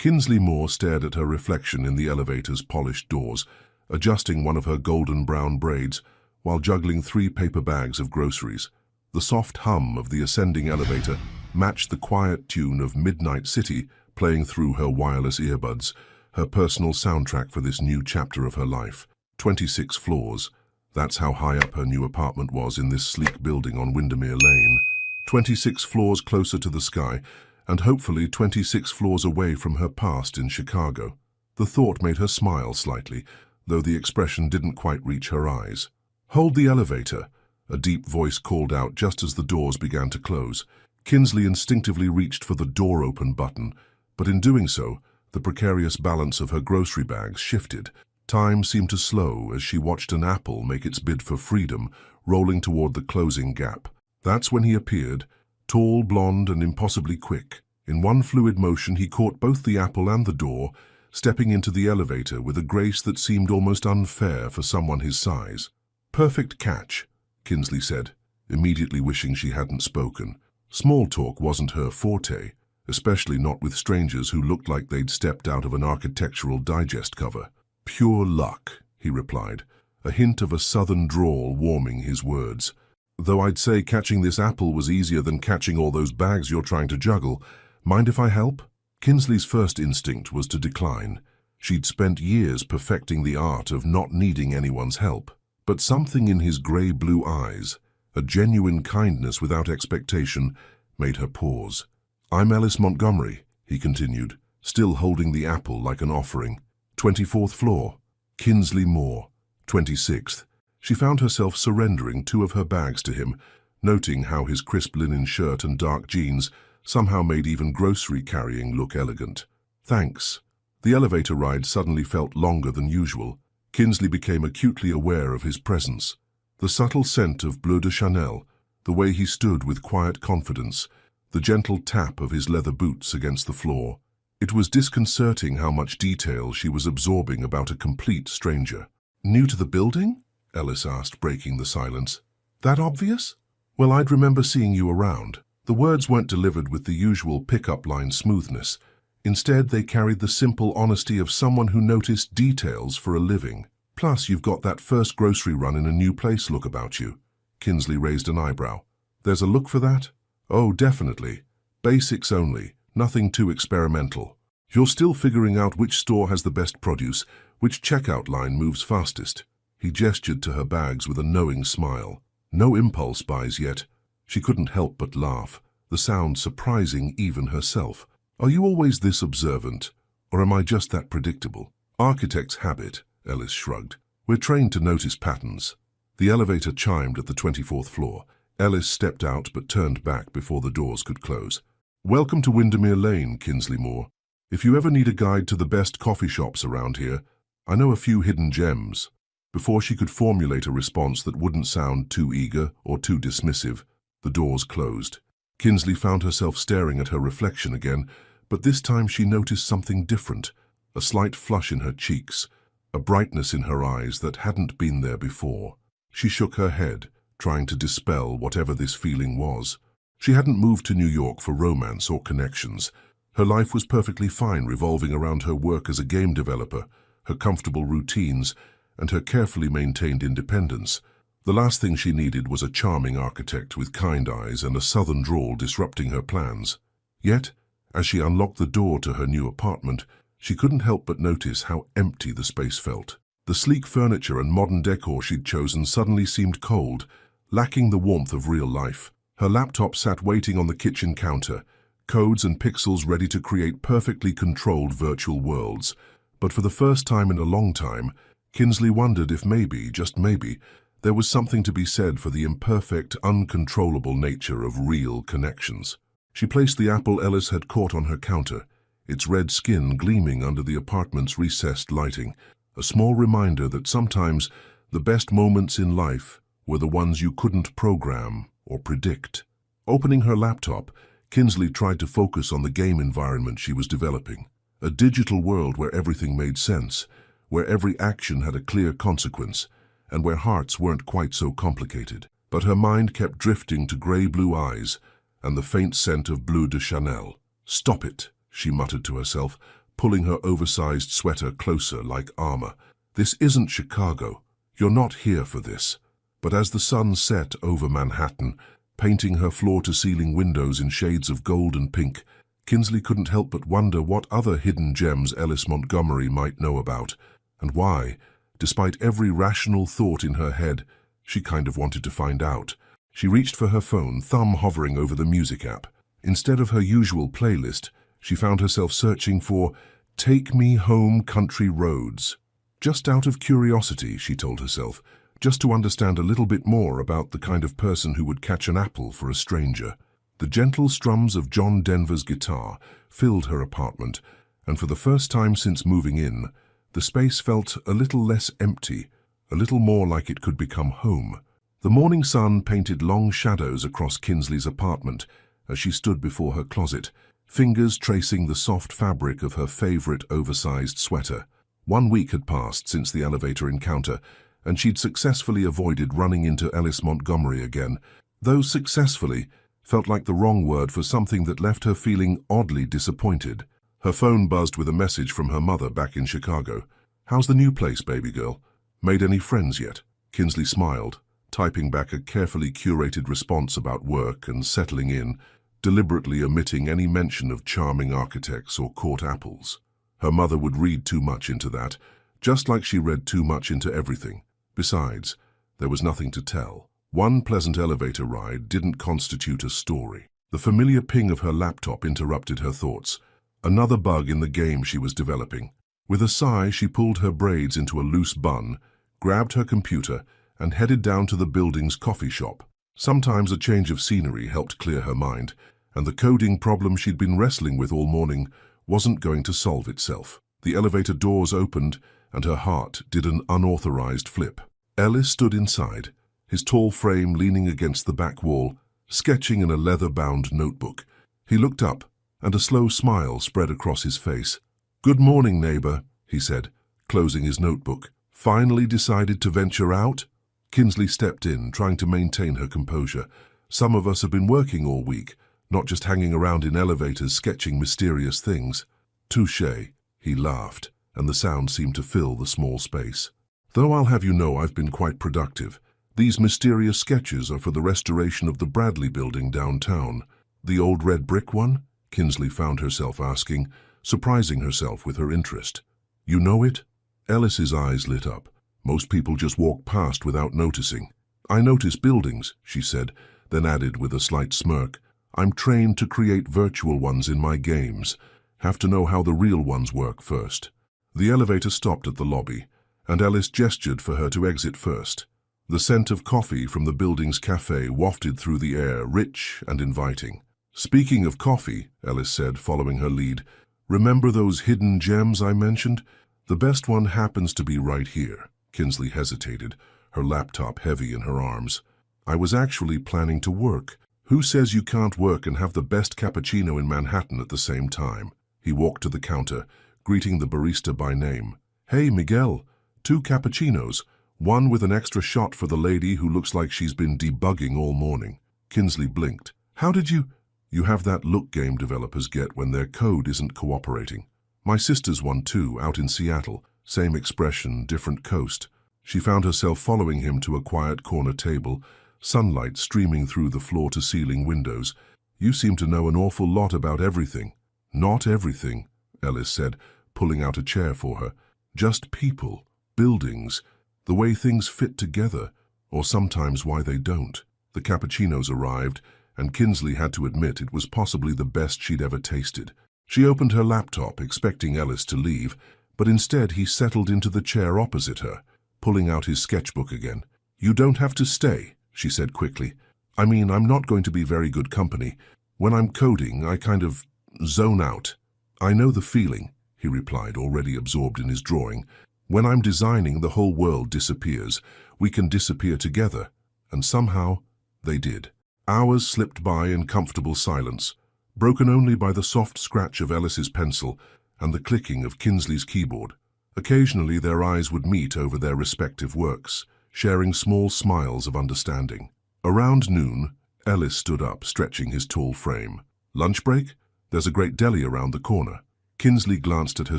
Kinsley Moore stared at her reflection in the elevator's polished doors, adjusting one of her golden brown braids while juggling 3 paper bags of groceries. The soft hum of the ascending elevator matched the quiet tune of Midnight City playing through her wireless earbuds, her personal soundtrack for this new chapter of her life. 26 floors. That's how high up her new apartment was in this sleek building on Windermere Lane. 26 floors closer to the sky, and hopefully 26 floors away from her past in Chicago. The thought made her smile slightly, though the expression didn't quite reach her eyes. "Hold the elevator," a deep voice called out just as the doors began to close. Kinsley instinctively reached for the door open button, but in doing so, the precarious balance of her grocery bags shifted. Time seemed to slow as she watched an apple make its bid for freedom, rolling toward the closing gap. That's when he appeared, tall, blonde, and impossibly quick. In one fluid motion, he caught both the apple and the door, stepping into the elevator with a grace that seemed almost unfair for someone his size. "Perfect catch," Kinsley said, immediately wishing she hadn't spoken. Small talk wasn't her forte, especially not with strangers who looked like they'd stepped out of an Architectural Digest cover. "Pure luck," he replied, a hint of a southern drawl warming his words. "Though I'd say catching this apple was easier than catching all those bags you're trying to juggle. Mind if I help?" Kinsley's first instinct was to decline. She'd spent years perfecting the art of not needing anyone's help. But something in his grey-blue eyes, a genuine kindness without expectation, made her pause. "I'm Ellis Montgomery," he continued, still holding the apple like an offering. 24th floor. Kinsley Moore. 26th. She found herself surrendering 2 of her bags to him, noting how his crisp linen shirt and dark jeans somehow made even grocery carrying look elegant. "Thanks." The elevator ride suddenly felt longer than usual. Kinsley became acutely aware of his presence. The subtle scent of Bleu de Chanel, the way he stood with quiet confidence, the gentle tap of his leather boots against the floor. It was disconcerting how much detail she was absorbing about a complete stranger. "New to the building?" Ellis asked, breaking the silence. "That obvious? Well, I'd remember seeing you around." The words weren't delivered with the usual pick-up line smoothness. Instead, they carried the simple honesty of someone who noticed details for a living. "Plus, you've got that first grocery run in a new place look about you." Kinsley raised an eyebrow. "There's a look for that?" "Oh, definitely. Basics only, nothing too experimental. You're still figuring out which store has the best produce, which checkout line moves fastest." He gestured to her bags with a knowing smile. "No impulse buys yet." She couldn't help but laugh, the sound surprising even herself. "Are you always this observant, or am I just that predictable?" "Architect's habit," Ellis shrugged. "We're trained to notice patterns." The elevator chimed at the 24th floor. Ellis stepped out but turned back before the doors could close. "Welcome to Windermere Lane, Kinsley Moore. If you ever need a guide to the best coffee shops around here, I know a few hidden gems." Before she could formulate a response that wouldn't sound too eager or too dismissive, the doors closed. Kinsley found herself staring at her reflection again, but this time she noticed something different, a slight flush in her cheeks, a brightness in her eyes that hadn't been there before. She shook her head, trying to dispel whatever this feeling was. She hadn't moved to New York for romance or connections. Her life was perfectly fine revolving around her work as a game developer, her comfortable routines, and her carefully maintained independence. The last thing she needed was a charming architect with kind eyes and a southern drawl disrupting her plans. Yet, as she unlocked the door to her new apartment, she couldn't help but notice how empty the space felt. The sleek furniture and modern decor she'd chosen suddenly seemed cold, lacking the warmth of real life. Her laptop sat waiting on the kitchen counter, codes and pixels ready to create perfectly controlled virtual worlds. But for the first time in a long time, Kinsley wondered if maybe, just maybe, there was something to be said for the imperfect, uncontrollable nature of real connections. She placed the apple Ellis had caught on her counter, its red skin gleaming under the apartment's recessed lighting, a small reminder that sometimes the best moments in life were the ones you couldn't program or predict. Opening her laptop, Kinsley tried to focus on the game environment she was developing, a digital world where everything made sense, where every action had a clear consequence, and where hearts weren't quite so complicated. But her mind kept drifting to grey-blue eyes and the faint scent of Bleu de Chanel. "Stop it," she muttered to herself, pulling her oversized sweater closer like armor. "This isn't Chicago. You're not here for this." But as the sun set over Manhattan, painting her floor-to-ceiling windows in shades of gold and pink, Kinsley couldn't help but wonder what other hidden gems Ellis Montgomery might know about, and why, despite every rational thought in her head, she kind of wanted to find out. She reached for her phone, thumb hovering over the music app. Instead of her usual playlist, she found herself searching for "Take Me Home Country Roads." Just out of curiosity, she told herself, just to understand a little bit more about the kind of person who would catch an apple for a stranger. The gentle strums of John Denver's guitar filled her apartment, and for the first time since moving in, the space felt a little less empty, a little more like it could become home. The morning sun painted long shadows across Kinsley's apartment as she stood before her closet, fingers tracing the soft fabric of her favorite oversized sweater. 1 week had passed since the elevator encounter, and she'd successfully avoided running into Ellis Montgomery again, though successfully felt like the wrong word for something that left her feeling oddly disappointed. Her phone buzzed with a message from her mother back in Chicago. "How's the new place, baby girl? Made any friends yet?" Kinsley smiled, typing back a carefully curated response about work and settling in, deliberately omitting any mention of charming architects or court apples. Her mother would read too much into that, just like she read too much into everything. Besides, there was nothing to tell. One pleasant elevator ride didn't constitute a story. The familiar ping of her laptop interrupted her thoughts, another bug in the game she was developing. With a sigh, she pulled her braids into a loose bun, grabbed her computer, and headed down to the building's coffee shop. Sometimes a change of scenery helped clear her mind, and the coding problem she'd been wrestling with all morning wasn't going to solve itself. The elevator doors opened, and her heart did an unauthorized flip. Ellis stood inside, his tall frame leaning against the back wall, sketching in a leather-bound notebook. He looked up, and a slow smile spread across his face. "Good morning, neighbor," he said, closing his notebook. "Finally decided to venture out?" Kinsley stepped in, trying to maintain her composure. "Some of us have been working all week, not just hanging around in elevators sketching mysterious things." "Touché," he laughed, and the sound seemed to fill the small space. "Though I'll have you know I've been quite productive. These mysterious sketches are for the restoration of the Bradley building downtown." "The old red brick one?" Kinsley found herself asking, surprising herself with her interest. "You know it?" Ellis's eyes lit up. "Most people just walk past without noticing." "I notice buildings," she said, then added with a slight smirk, "I'm trained to create virtual ones in my games. Have to know how the real ones work first." The elevator stopped at the lobby, and Ellis gestured for her to exit first. The scent of coffee from the building's cafe wafted through the air, rich and inviting. "Speaking of coffee," Ellis said, following her lead, "remember those hidden gems I mentioned? The best one happens to be right here." Kinsley hesitated, her laptop heavy in her arms. "I was actually planning to work. Who says you can't work and have the best cappuccino in Manhattan at the same time?" He walked to the counter, greeting the barista by name. "Hey, Miguel, 2 cappuccinos, one with an extra shot for the lady who looks like she's been debugging all morning." Kinsley blinked. "How did you—" "You have that look game developers get when their code isn't cooperating. My sister's one too, out in Seattle. Same expression, different coast." She found herself following him to a quiet corner table, sunlight streaming through the floor-to-ceiling windows. "You seem to know an awful lot about everything." "Not everything," Ellis said, pulling out a chair for her. "Just people, buildings, the way things fit together, or sometimes why they don't." The cappuccinos arrived, and Kinsley had to admit it was possibly the best she'd ever tasted. She opened her laptop, expecting Ellis to leave, but instead he settled into the chair opposite her, pulling out his sketchbook again. "You don't have to stay," she said quickly. "I mean, I'm not going to be very good company. When I'm coding, I kind of zone out." "I know the feeling," he replied, already absorbed in his drawing. "When I'm designing, the whole world disappears. We can disappear together." And somehow, they did. Hours slipped by in comfortable silence, broken only by the soft scratch of Ellis's pencil and the clicking of Kinsley's keyboard. Occasionally their eyes would meet over their respective works, sharing small smiles of understanding. Around noon, Ellis stood up, stretching his tall frame. "Lunch break? There's a great deli around the corner." Kinsley glanced at her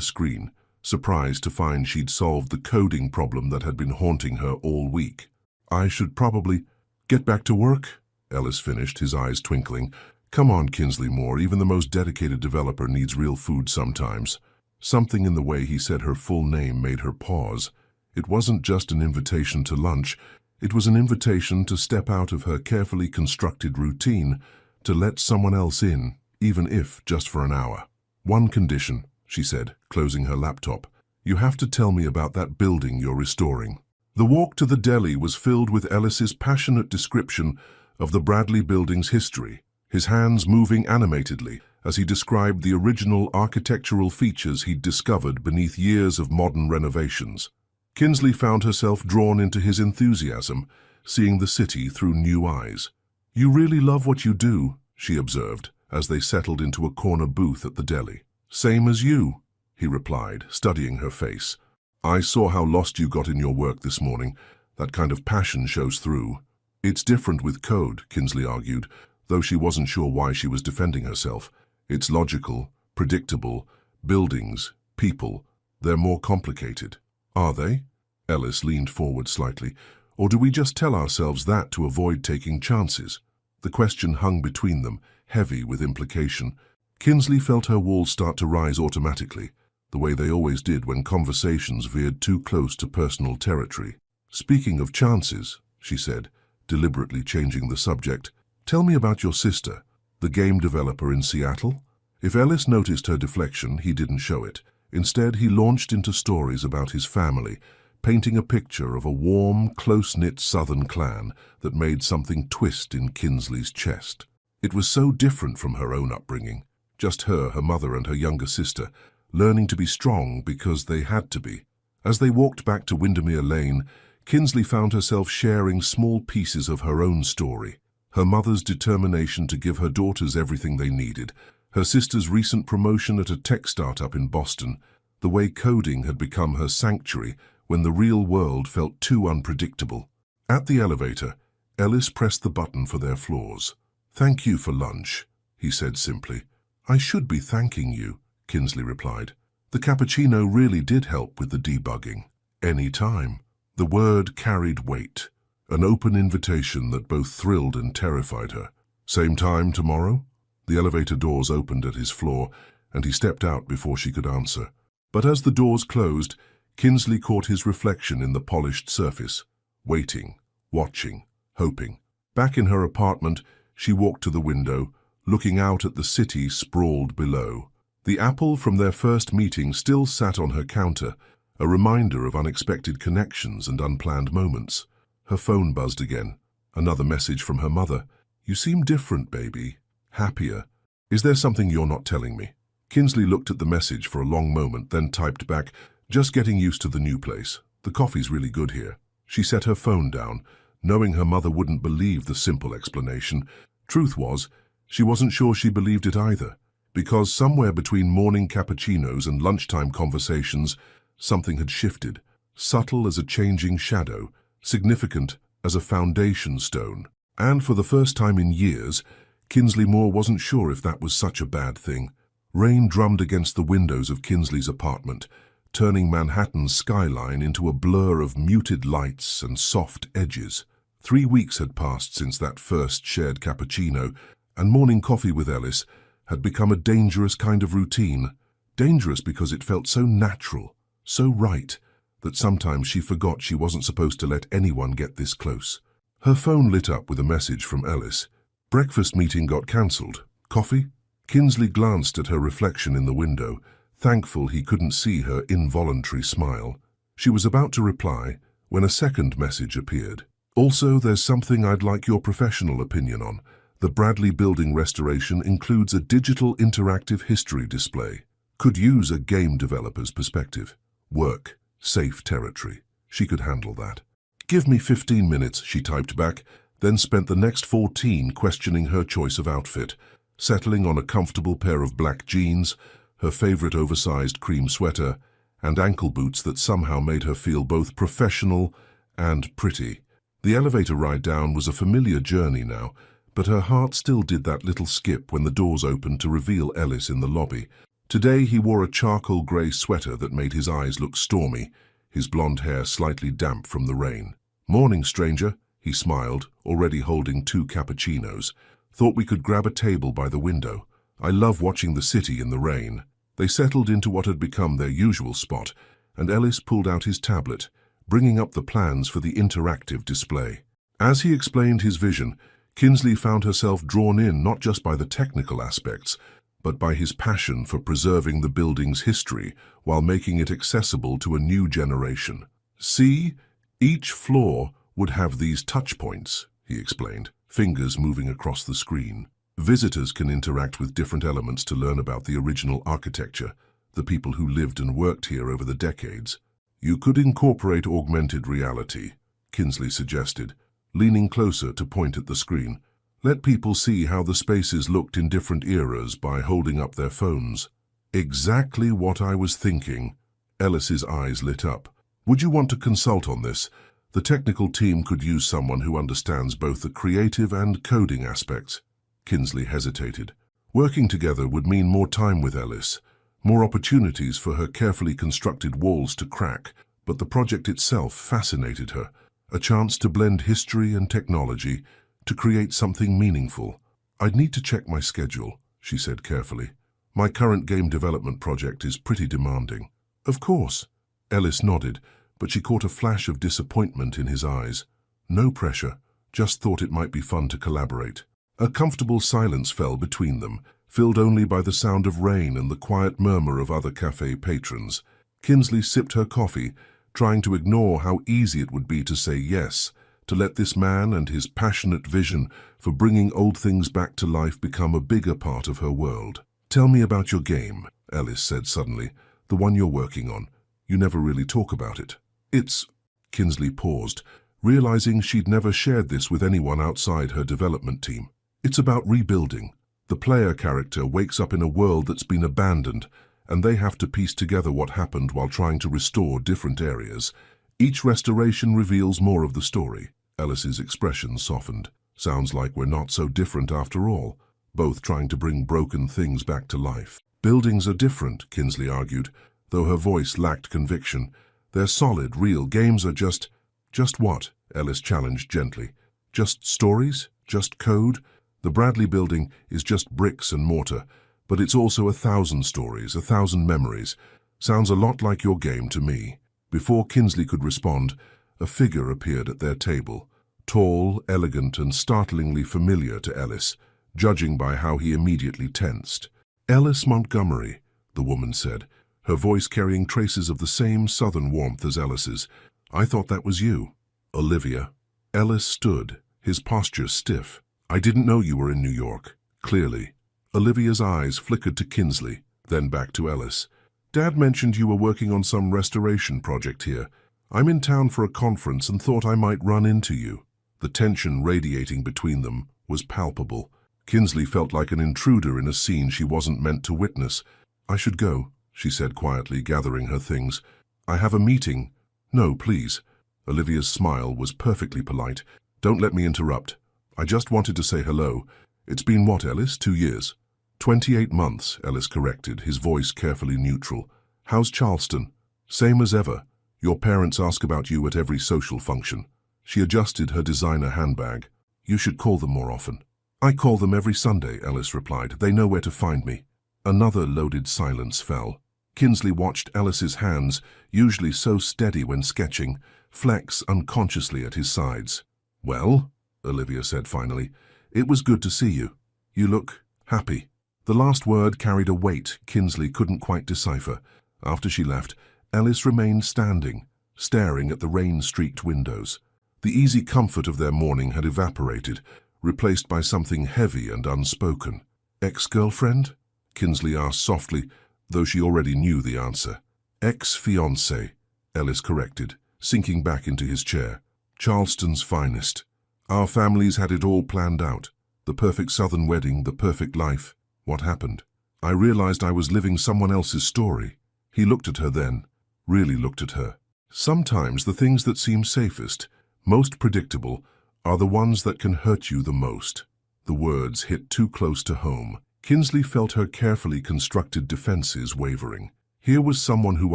screen, surprised to find she'd solved the coding problem that had been haunting her all week. "I should probably get back to work," Ellis finished, his eyes twinkling. "Come on, Kinsley Moore, even the most dedicated developer needs real food sometimes." Something in the way he said her full name made her pause. It wasn't just an invitation to lunch, it was an invitation to step out of her carefully constructed routine, to let someone else in, even if just for an hour. "One condition," she said, closing her laptop. "You have to tell me about that building you're restoring." The walk to the deli was filled with Ellis's passionate description of the Bradley Building's history, his hands moving animatedly as he described the original architectural features he'd discovered beneath years of modern renovations. Kinsley found herself drawn into his enthusiasm, seeing the city through new eyes. "You really love what you do," she observed, as they settled into a corner booth at the deli. "Same as you," he replied, studying her face. "I saw how lost you got in your work this morning. That kind of passion shows through." "It's different with code," Kinsley argued, though she wasn't sure why she was defending herself. "It's logical, predictable. Buildings, people, they're more complicated." "Are they?" Ellis leaned forward slightly. "Or do we just tell ourselves that to avoid taking chances?" The question hung between them, heavy with implication. Kinsley felt her walls start to rise automatically, the way they always did when conversations veered too close to personal territory. "Speaking of chances," she said, deliberately changing the subject, "tell me about your sister, the game developer in Seattle." If Ellis noticed her deflection, he didn't show it. Instead, he launched into stories about his family, painting a picture of a warm, close-knit Southern clan that made something twist in Kinsley's chest. It was so different from her own upbringing. Just her mother, and her younger sister, learning to be strong because they had to be. As they walked back to Windermere Lane, Kinsley found herself sharing small pieces of her own story. Her mother's determination to give her daughters everything they needed, her sister's recent promotion at a tech startup in Boston, the way coding had become her sanctuary when the real world felt too unpredictable. At the elevator, Ellis pressed the button for their floors. "Thank you for lunch," he said simply. "I should be thanking you," Kinsley replied. "The cappuccino really did help with the debugging." "Any time." The word carried weight, an open invitation that both thrilled and terrified her. "Same time tomorrow?" The elevator doors opened at his floor, and he stepped out before she could answer. But as the doors closed, Kinsley caught his reflection in the polished surface, waiting, watching, hoping. Back in her apartment, she walked to the window, looking out at the city sprawled below. The apple from their first meeting still sat on her counter, a reminder of unexpected connections and unplanned moments. Her phone buzzed again. Another message from her mother. "You seem different, baby. Happier. Is there something you're not telling me?" Kinsley looked at the message for a long moment, then typed back, "Just getting used to the new place. The coffee's really good here." She set her phone down, knowing her mother wouldn't believe the simple explanation. Truth was, she wasn't sure she believed it either, because somewhere between morning cappuccinos and lunchtime conversations, something had shifted, subtle as a changing shadow, significant as a foundation stone. And for the first time in years, Kinsley Moore wasn't sure if that was such a bad thing. Rain drummed against the windows of Kinsley's apartment, turning Manhattan's skyline into a blur of muted lights and soft edges. 3 weeks had passed since that first shared cappuccino, and morning coffee with Ellis had become a dangerous kind of routine. Dangerous because it felt so natural, so right, that sometimes she forgot she wasn't supposed to let anyone get this close. Her phone lit up with a message from Ellis. "Breakfast meeting got cancelled. Coffee?" Kinsley glanced at her reflection in the window, thankful he couldn't see her involuntary smile. She was about to reply when a second message appeared. "Also, there's something I'd like your professional opinion on. The Bradley Building restoration includes a digital interactive history display. Could use a game developer's perspective. Work, safe territory. She could handle that." "Give me 15 minutes, she typed back, then spent the next 14 questioning her choice of outfit, settling on a comfortable pair of black jeans, her favorite oversized cream sweater, and ankle boots that somehow made her feel both professional and pretty. The elevator ride down was a familiar journey now, but her heart still did that little skip when the doors opened to reveal Ellis in the lobby. Today he wore a charcoal grey sweater that made his eyes look stormy, his blonde hair slightly damp from the rain. "Morning, stranger," he smiled, already holding 2 cappuccinos. "Thought we could grab a table by the window. I love watching the city in the rain." They settled into what had become their usual spot, and Ellis pulled out his tablet, bringing up the plans for the interactive display. As he explained his vision, Kinsley found herself drawn in not just by the technical aspects, but by his passion for preserving the building's history while making it accessible to a new generation. "See, each floor would have these touch points," he explained, fingers moving across the screen. "Visitors can interact with different elements to learn about the original architecture, the people who lived and worked here over the decades. You could incorporate augmented reality," Kinsley suggested, leaning closer to point at the screen. "Let people see how the spaces looked in different eras by holding up their phones." "Exactly what I was thinking." Ellis's eyes lit up. "Would you want to consult on this? The technical team could use someone who understands both the creative and coding aspects." Kinsley hesitated. Working together would mean more time with Ellis, more opportunities for her carefully constructed walls to crack, but the project itself fascinated her, a chance to blend history and technology, to create something meaningful. "I'd need to check my schedule," she said carefully. "My current game development project is pretty demanding." "Of course." Ellis nodded, but she caught a flash of disappointment in his eyes. "No pressure, just thought it might be fun to collaborate." A comfortable silence fell between them, filled only by the sound of rain and the quiet murmur of other cafe patrons. Kinsley sipped her coffee, trying to ignore how easy it would be to say yes, to let this man and his passionate vision for bringing old things back to life become a bigger part of her world. "Tell me about your game," Ellis said suddenly, "the one you're working on. You never really talk about it." "It's—" Kinsley paused, realizing she'd never shared this with anyone outside her development team. "It's about rebuilding. The player character wakes up in a world that's been abandoned, and they have to piece together what happened while trying to restore different areas. Each restoration reveals more of the story." Ellis's expression softened. "Sounds like we're not so different after all, both trying to bring broken things back to life." "Buildings are different," Kinsley argued, though her voice lacked conviction. "They're solid, real. Games are just—" "Just what?" Ellis challenged gently. "Just stories? Just code? The Bradley building is just bricks and mortar, but it's also 1,000 stories, 1,000 memories. Sounds a lot like your game to me." Before Kinsley could respond, a figure appeared at their table, tall, elegant, and startlingly familiar to Ellis, judging by how he immediately tensed. "Ellis Montgomery," the woman said, her voice carrying traces of the same southern warmth as Ellis's. "I thought that was you." "Olivia." Ellis stood, his posture stiff. "I didn't know you were in New York." "Clearly." Olivia's eyes flickered to Kinsley, then back to Ellis. "Dad mentioned you were working on some restoration project here. I'm in town for a conference and thought I might run into you." The tension radiating between them was palpable. Kinsley felt like an intruder in a scene she wasn't meant to witness. "I should go," she said quietly, gathering her things. "I have a meeting." "No, please." Olivia's smile was perfectly polite. "Don't let me interrupt. I just wanted to say hello. It's been what, Ellis, 2 years?" 28 months, Ellis corrected, his voice carefully neutral. "How's Charleston?" "Same as ever. Your parents ask about you at every social function." She adjusted her designer handbag. "You should call them more often." "I call them every Sunday," Ellis replied. "They know where to find me." Another loaded silence fell. Kinsley watched Ellis's hands, usually so steady when sketching, flex unconsciously at his sides. "Well," Olivia said finally, "it was good to see you. You look happy." The last word carried a weight Kinsley couldn't quite decipher. After she left, Ellis remained standing, staring at the rain-streaked windows. The easy comfort of their morning had evaporated, replaced by something heavy and unspoken. "Ex-girlfriend?" Kinsley asked softly, though she already knew the answer. "Ex-fiancé," Ellis corrected, sinking back into his chair. "Charleston's finest. Our families had it all planned out. The perfect southern wedding, the perfect life. What happened? I realized I was living someone else's story." He looked at her then, really looked at her. "Sometimes the things that seem safest, most predictable, are the ones that can hurt you the most." The words hit too close to home. Kinsley felt her carefully constructed defenses wavering. Here was someone who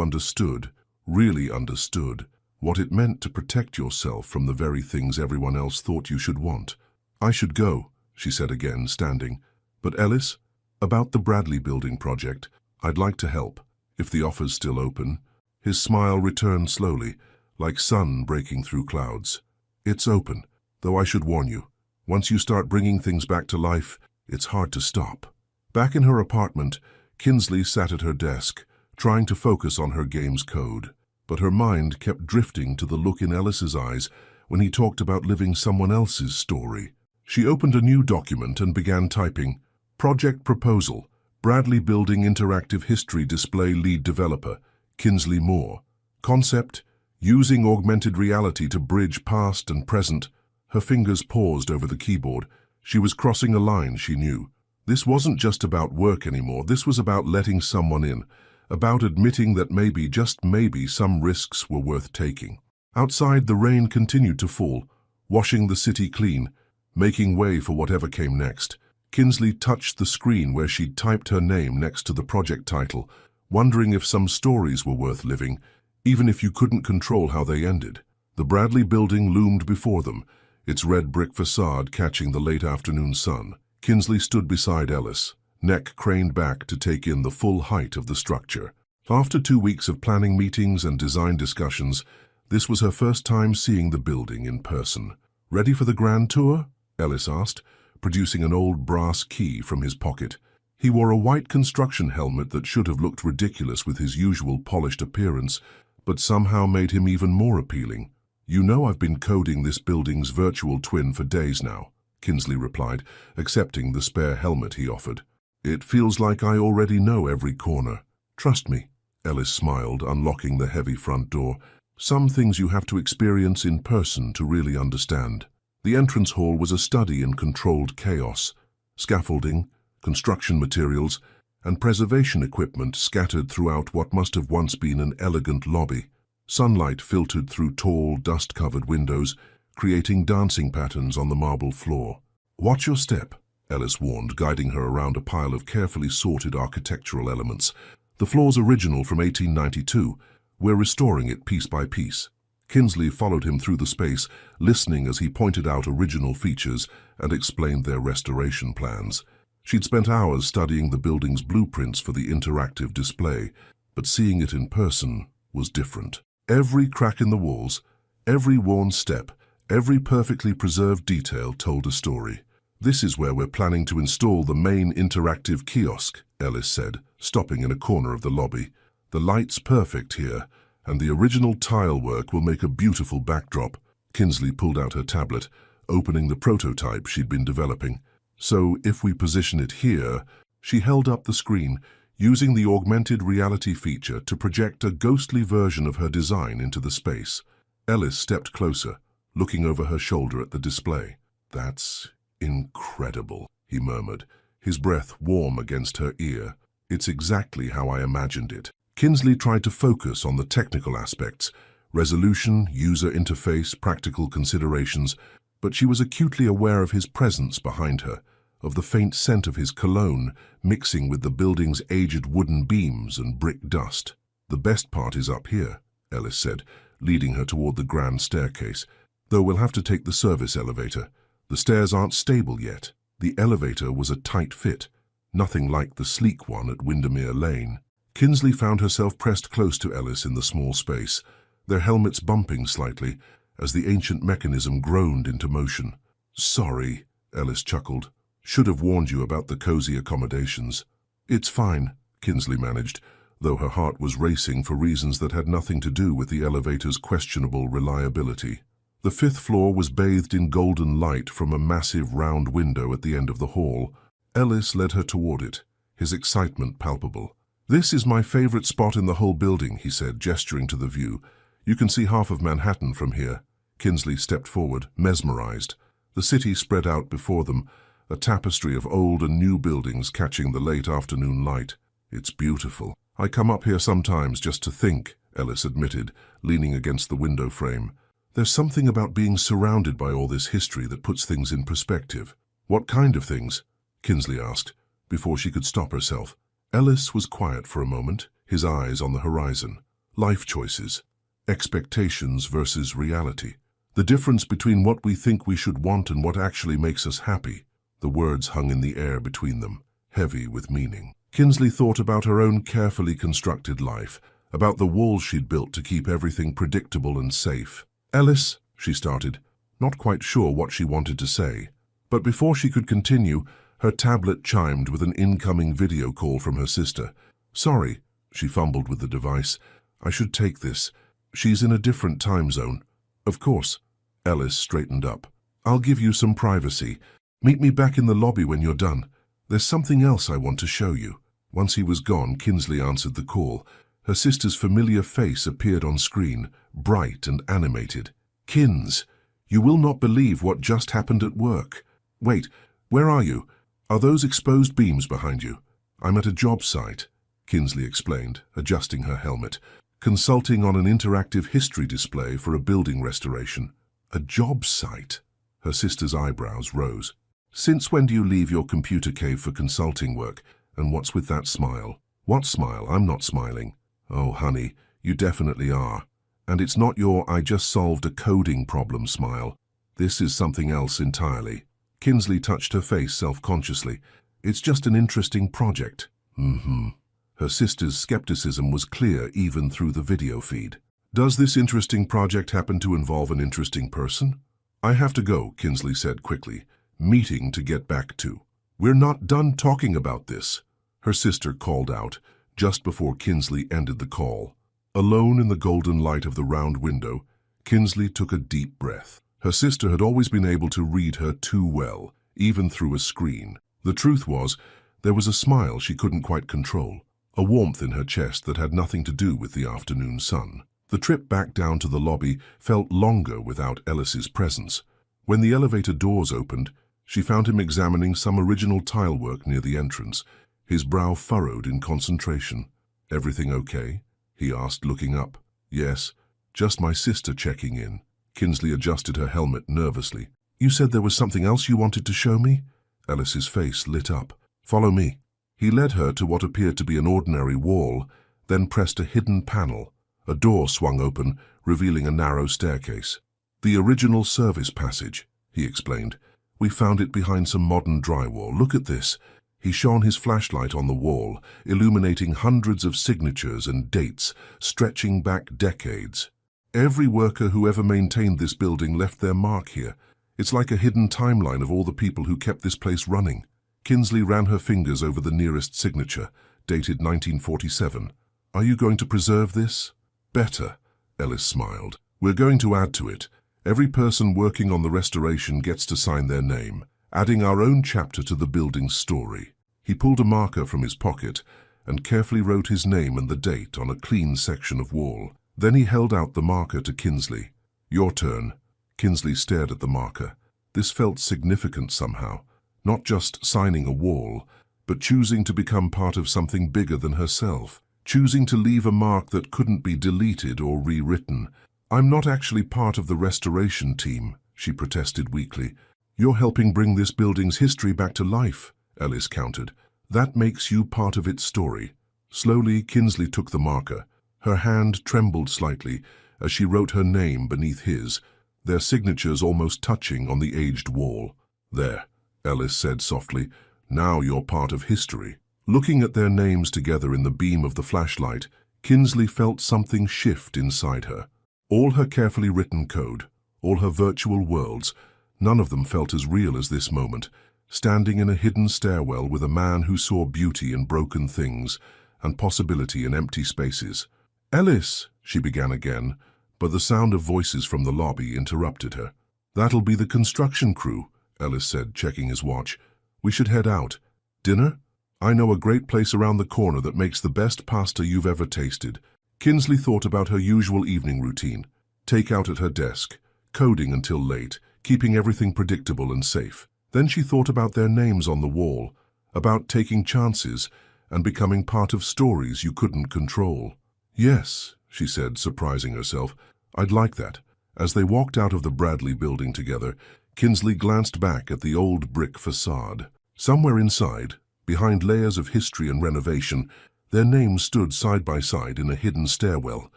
understood, really understood, what it meant to protect yourself from the very things everyone else thought you should want. "I should go," she said again, standing. "But Ellis, about the Bradley building project, I'd like to help, if the offer's still open." His smile returned slowly, like sun breaking through clouds. "It's open, though I should warn you. Once you start bringing things back to life, it's hard to stop." Back in her apartment, Kinsley sat at her desk, trying to focus on her game's code. But her mind kept drifting to the look in Ellis's eyes when he talked about living someone else's story. She opened a new document and began typing, "Project Proposal, Bradley Building Interactive History Display Lead Developer, Kinsley Moore. Concept, using augmented reality to bridge past and present." Her fingers paused over the keyboard. She was crossing a line, she knew. This wasn't just about work anymore. This was about letting someone in, about admitting that maybe, just maybe, some risks were worth taking. Outside, the rain continued to fall, washing the city clean, making way for whatever came next. Kinsley touched the screen where she'd typed her name next to the project title, wondering if some stories were worth living, even if you couldn't control how they ended. The Bradley building loomed before them, its red brick facade catching the late afternoon sun. Kinsley stood beside Ellis, neck craned back to take in the full height of the structure. After 2 weeks of planning meetings and design discussions, this was her first time seeing the building in person. "Ready for the grand tour?" Ellis asked, producing an old brass key from his pocket. He wore a white construction helmet that should have looked ridiculous with his usual polished appearance, but somehow made him even more appealing. "You know I've been coding this building's virtual twin for days now," Kinsley replied, accepting the spare helmet he offered. "It feels like I already know every corner." "Trust me," Ellis smiled, unlocking the heavy front door. "Some things you have to experience in person to really understand." The entrance hall was a study in controlled chaos. Scaffolding, construction materials, and preservation equipment scattered throughout what must have once been an elegant lobby. Sunlight filtered through tall, dust-covered windows, creating dancing patterns on the marble floor. "Watch your step," Ellis warned, guiding her around a pile of carefully sorted architectural elements. "The floor's original from 1892. We're restoring it piece by piece." Kinsley followed him through the space, listening as he pointed out original features and explained their restoration plans. She'd spent hours studying the building's blueprints for the interactive display, but seeing it in person was different. Every crack in the walls, every worn step, every perfectly preserved detail told a story. "This is where we're planning to install the main interactive kiosk," Ellis said, stopping in a corner of the lobby. "The light's perfect here, and the original tile work will make a beautiful backdrop." Kinsley pulled out her tablet, opening the prototype she'd been developing. "So if we position it here," she held up the screen, using the augmented reality feature to project a ghostly version of her design into the space. Ellis stepped closer, looking over her shoulder at the display. "That's incredible," he murmured, his breath warm against her ear. "It's exactly how I imagined it." Kinsley tried to focus on the technical aspects, resolution, user interface, practical considerations, but she was acutely aware of his presence behind her, of the faint scent of his cologne mixing with the building's aged wooden beams and brick dust. "The best part is up here," Ellis said, leading her toward the grand staircase. "Though we'll have to take the service elevator. The stairs aren't stable yet." The elevator was a tight fit, nothing like the sleek one at Windermere Lane. Kinsley found herself pressed close to Ellis in the small space, their helmets bumping slightly as the ancient mechanism groaned into motion. "Sorry," Ellis chuckled. "Should have warned you about the cozy accommodations." "It's fine," Kinsley managed, though her heart was racing for reasons that had nothing to do with the elevator's questionable reliability. The 5th floor was bathed in golden light from a massive round window at the end of the hall. Ellis led her toward it, his excitement palpable. "This is my favorite spot in the whole building," he said, gesturing to the view. "You can see half of Manhattan from here." Kinsley stepped forward, mesmerized. The city spread out before them, a tapestry of old and new buildings catching the late afternoon light. "It's beautiful. I come up here sometimes just to think," Ellis admitted, leaning against the window frame. "There's something about being surrounded by all this history that puts things in perspective." "What kind of things?" Kinsley asked, before she could stop herself. Ellis was quiet for a moment, his eyes on the horizon. Life choices. Expectations versus reality. The difference between what we think we should want and what actually makes us happy. The words hung in the air between them, heavy with meaning. Kinsley thought about her own carefully constructed life, about the walls she'd built to keep everything predictable and safe. "Ellis," she started, not quite sure what she wanted to say. But before she could continue, her tablet chimed with an incoming video call from her sister. "Sorry," she fumbled with the device. "I should take this. She's in a different time zone." "Of course." Ellis straightened up. "I'll give you some privacy. Meet me back in the lobby when you're done. There's something else I want to show you." Once he was gone, Kinsley answered the call. Her sister's familiar face appeared on screen, bright and animated. "Kins, you will not believe what just happened at work." "Wait, where are you? Are those exposed beams behind you?" "I'm at a job site," Kinsley explained, adjusting her helmet, "consulting on an interactive history display for a building restoration." "A job site?" Her sister's eyebrows rose. "Since when do you leave your computer cave for consulting work? And what's with that smile?" "What smile? I'm not smiling." "Oh, honey, you definitely are. And it's not your 'I just solved a coding problem' smile. This is something else entirely." Kinsley touched her face self-consciously. "It's just an interesting project." Her sister's skepticism was clear even through the video feed. "Does this interesting project happen to involve an interesting person?" "I have to go," Kinsley said quickly. "Meeting to get back to." "We're not done talking about this," her sister called out, just before Kinsley ended the call. Alone in the golden light of the round window, Kinsley took a deep breath. Her sister had always been able to read her too well, even through a screen. The truth was, there was a smile she couldn't quite control, a warmth in her chest that had nothing to do with the afternoon sun. The trip back down to the lobby felt longer without Ellis's presence. When the elevator doors opened, she found him examining some original tile work near the entrance, his brow furrowed in concentration. "Everything okay?" he asked, looking up. "Yes, just my sister checking in." Kinsley adjusted her helmet nervously. "You said there was something else you wanted to show me?" Ellis's face lit up. "Follow me." He led her to what appeared to be an ordinary wall, then pressed a hidden panel. A door swung open, revealing a narrow staircase. "The original service passage," he explained. "We found it behind some modern drywall. Look at this." He shone his flashlight on the wall, illuminating hundreds of signatures and dates, stretching back decades. "Every worker who ever maintained this building left their mark here. It's like a hidden timeline of all the people who kept this place running." Kinsley ran her fingers over the nearest signature, dated 1947. "Are you going to preserve this?" "Better," Ellis smiled. "We're going to add to it. Every person working on the restoration gets to sign their name, adding our own chapter to the building's story." He pulled a marker from his pocket and carefully wrote his name and the date on a clean section of wall. Then he held out the marker to Kinsley. "Your turn." Kinsley stared at the marker. This felt significant somehow. Not just signing a wall, but choosing to become part of something bigger than herself. Choosing to leave a mark that couldn't be deleted or rewritten. "I'm not actually part of the restoration team," she protested weakly. "You're helping bring this building's history back to life," Ellis countered. "That makes you part of its story." Slowly, Kinsley took the marker. Her hand trembled slightly as she wrote her name beneath his, their signatures almost touching on the aged wall. "There," Ellis said softly. "Now you're part of history." Looking at their names together in the beam of the flashlight, Kinsley felt something shift inside her. All her carefully written code, all her virtual worlds, none of them felt as real as this moment, standing in a hidden stairwell with a man who saw beauty in broken things and possibility in empty spaces. "Ellis," she began again, but the sound of voices from the lobby interrupted her. "That'll be the construction crew," Ellis said, checking his watch. "We should head out. Dinner? I know a great place around the corner that makes the best pasta you've ever tasted." Kinsley thought about her usual evening routine. Take out at her desk, coding until late, keeping everything predictable and safe. Then she thought about their names on the wall, about taking chances and becoming part of stories you couldn't control. "Yes," she said, surprising herself. "I'd like that." As they walked out of the Bradley building together, Kinsley glanced back at the old brick facade. Somewhere inside, Behind layers of history and renovation, their names stood side by side in a hidden stairwell,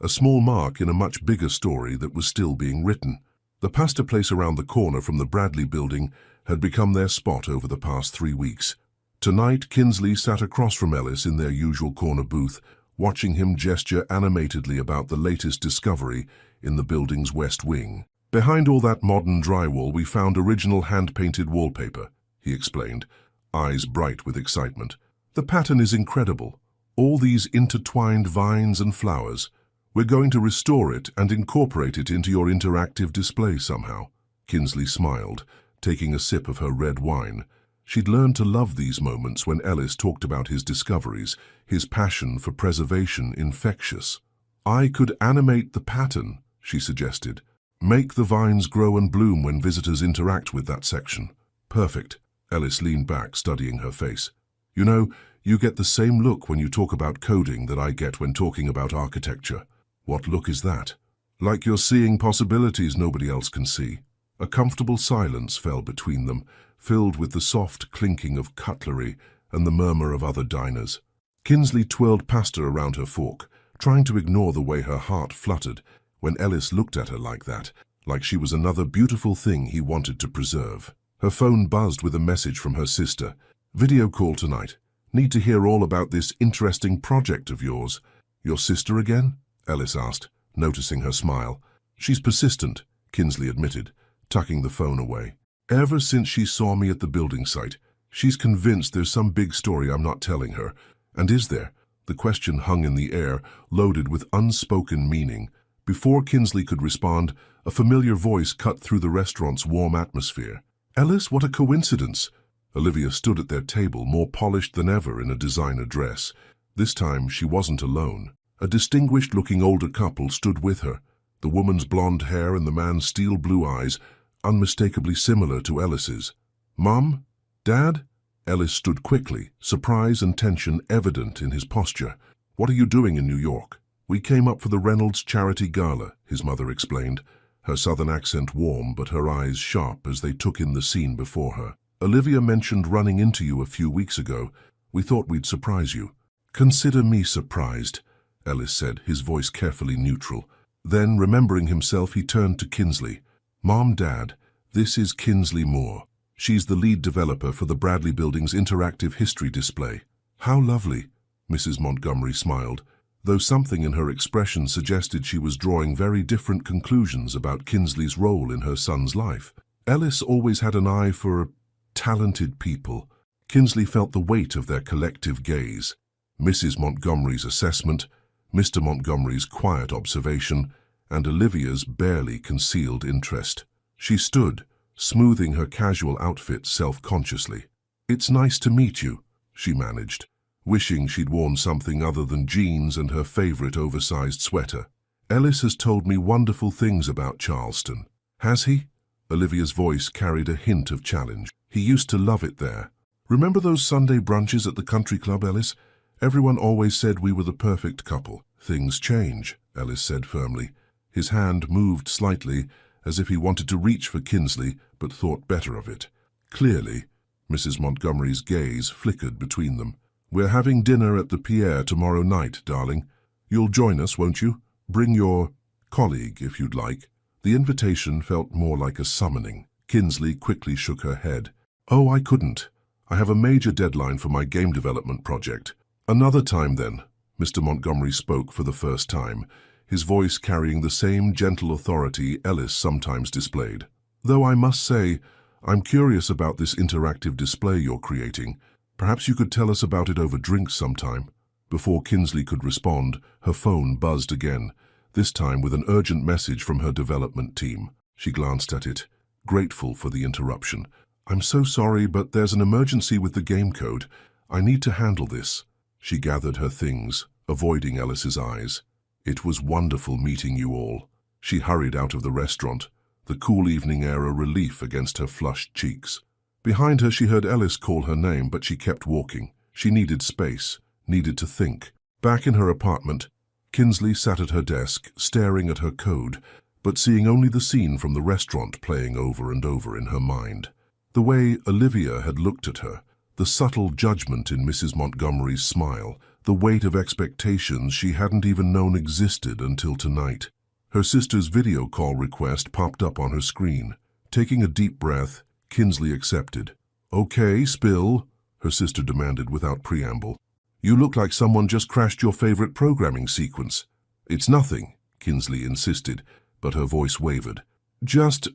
a small mark in a much bigger story that was still being written. The pasta place around the corner from the Bradley building had become their spot over the past 3 weeks. Tonight, Kinsley sat across from Ellis in their usual corner booth, watching him gesture animatedly about the latest discovery in the building's west wing. "Behind all that modern drywall, we found original hand-painted wallpaper," he explained, eyes bright with excitement. "The pattern is incredible. All these intertwined vines and flowers. We're going to restore it and incorporate it into your interactive display somehow." Kinsley smiled, taking a sip of her red wine. She'd learned to love these moments when Ellis talked about his discoveries, his passion for preservation infectious. "I could animate the pattern," she suggested. "Make the vines grow and bloom when visitors interact with that section." "Perfect." Ellis leaned back, studying her face. "You know, you get the same look when you talk about coding that I get when talking about architecture." "What look is that?" "Like you're seeing possibilities nobody else can see." A comfortable silence fell between them, filled with the soft clinking of cutlery and the murmur of other diners. Kinsley twirled pasta around her fork, trying to ignore the way her heart fluttered when Ellis looked at her like that, like she was another beautiful thing he wanted to preserve. Her phone buzzed with a message from her sister. "Video call tonight. Need to hear all about this interesting project of yours." "Your sister again?" Ellis asked, noticing her smile. "She's persistent," Kinsley admitted, tucking the phone away. "Ever since she saw me at the building site, she's convinced there's some big story I'm not telling her. And is there?" The question hung in the air, loaded with unspoken meaning. Before Kinsley could respond, a familiar voice cut through the restaurant's warm atmosphere. "Ellis, what a coincidence!" Olivia stood at their table, more polished than ever in a designer dress. This time she wasn't alone. A distinguished-looking older couple stood with her, the woman's blonde hair and the man's steel blue eyes unmistakably similar to Ellis's. "Mom? Dad?" Ellis stood quickly, surprise and tension evident in his posture. "What are you doing in New York?" "We came up for the Reynolds Charity Gala," his mother explained, her southern accent warm but her eyes sharp as they took in the scene before her. "Olivia mentioned running into you a few weeks ago. We thought we'd surprise you." "Consider me surprised," Ellis said, his voice carefully neutral. Then, remembering himself, he turned to Kinsley. "Mom, Dad, this is Kinsley Moore. She's the lead developer for the Bradley Building's interactive history display." "How lovely," Mrs. Montgomery smiled, though something in her expression suggested she was drawing very different conclusions about Kinsley's role in her son's life. Ellis always had an eye for talented people. Kinsley felt the weight of their collective gaze. Mrs. Montgomery's assessment, Mr. Montgomery's quiet observation, and Olivia's barely concealed interest. She stood, smoothing her casual outfit self-consciously. "It's nice to meet you," she managed, wishing she'd worn something other than jeans and her favorite oversized sweater. "Ellis has told me wonderful things about Charleston." "Has he?" Olivia's voice carried a hint of challenge. "He used to love it there. Remember those Sunday brunches at the country club, Ellis? Everyone always said we were the perfect couple." "Things change," Ellis said firmly. His hand moved slightly, as if he wanted to reach for Kinsley, but thought better of it. "Clearly," Mrs. Montgomery's gaze flickered between them. "We're having dinner at the Pierre tomorrow night, darling. You'll join us, won't you? Bring your colleague, if you'd like." The invitation felt more like a summoning. Kinsley quickly shook her head. "Oh, I couldn't. I have a major deadline for my game development project." "Another time, then." Mr. Montgomery spoke for the first time, his voice carrying the same gentle authority Ellis sometimes displayed. "Though I must say, I'm curious about this interactive display you're creating. Perhaps you could tell us about it over drinks sometime." Before Kinsley could respond, her phone buzzed again, this time with an urgent message from her development team. She glanced at it, grateful for the interruption. "I'm so sorry, but there's an emergency with the game code. I need to handle this." She gathered her things, avoiding Ellis's eyes. "It was wonderful meeting you all." She hurried out of the restaurant, the cool evening air a relief against her flushed cheeks. Behind her she heard Ellis call her name, but she kept walking. She needed space, needed to think. Back in her apartment, Kinsley sat at her desk, staring at her code, but seeing only the scene from the restaurant playing over and over in her mind. The way Olivia had looked at her, The subtle judgment in Mrs. Montgomery's smile, the weight of expectations she hadn't even known existed until tonight. Her sister's video call request popped up on her screen. Taking a deep breath, Kinsley accepted. "Okay, spill," her sister demanded without preamble. "You look like someone just crashed your favorite programming sequence." "It's nothing," Kinsley insisted, but her voice wavered. "Just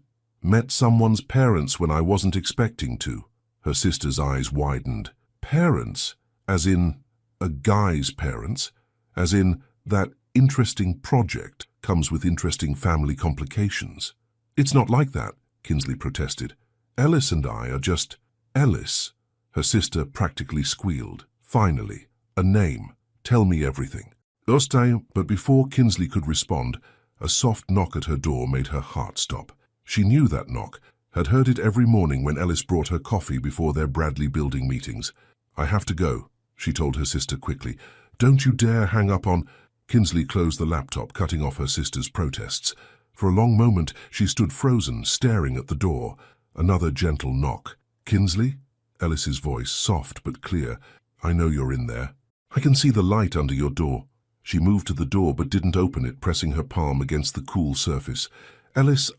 met someone's parents when I wasn't expecting to." Her sister's eyes widened. "Parents? As in a guy's parents? As in that interesting project comes with interesting family complications?" "It's not like that," Kinsley protested. "Ellis and I are just Ellis." Her sister practically squealed. "Finally, a name. Tell me everything." But before Kinsley could respond, a soft knock at her door made her heart stop. She knew that knock, had heard it every morning when Ellis brought her coffee before their Bradley building meetings. "I have to go," she told her sister quickly. "Don't you dare hang up on—" Kinsley closed the laptop, cutting off her sister's protests. For a long moment, she stood frozen, staring at the door. Another gentle knock. "Kinsley?" Ellis's voice, soft but clear. "I know you're in there. I can see the light under your door." She moved to the door but didn't open it, pressing her palm against the cool surface. "Ellis,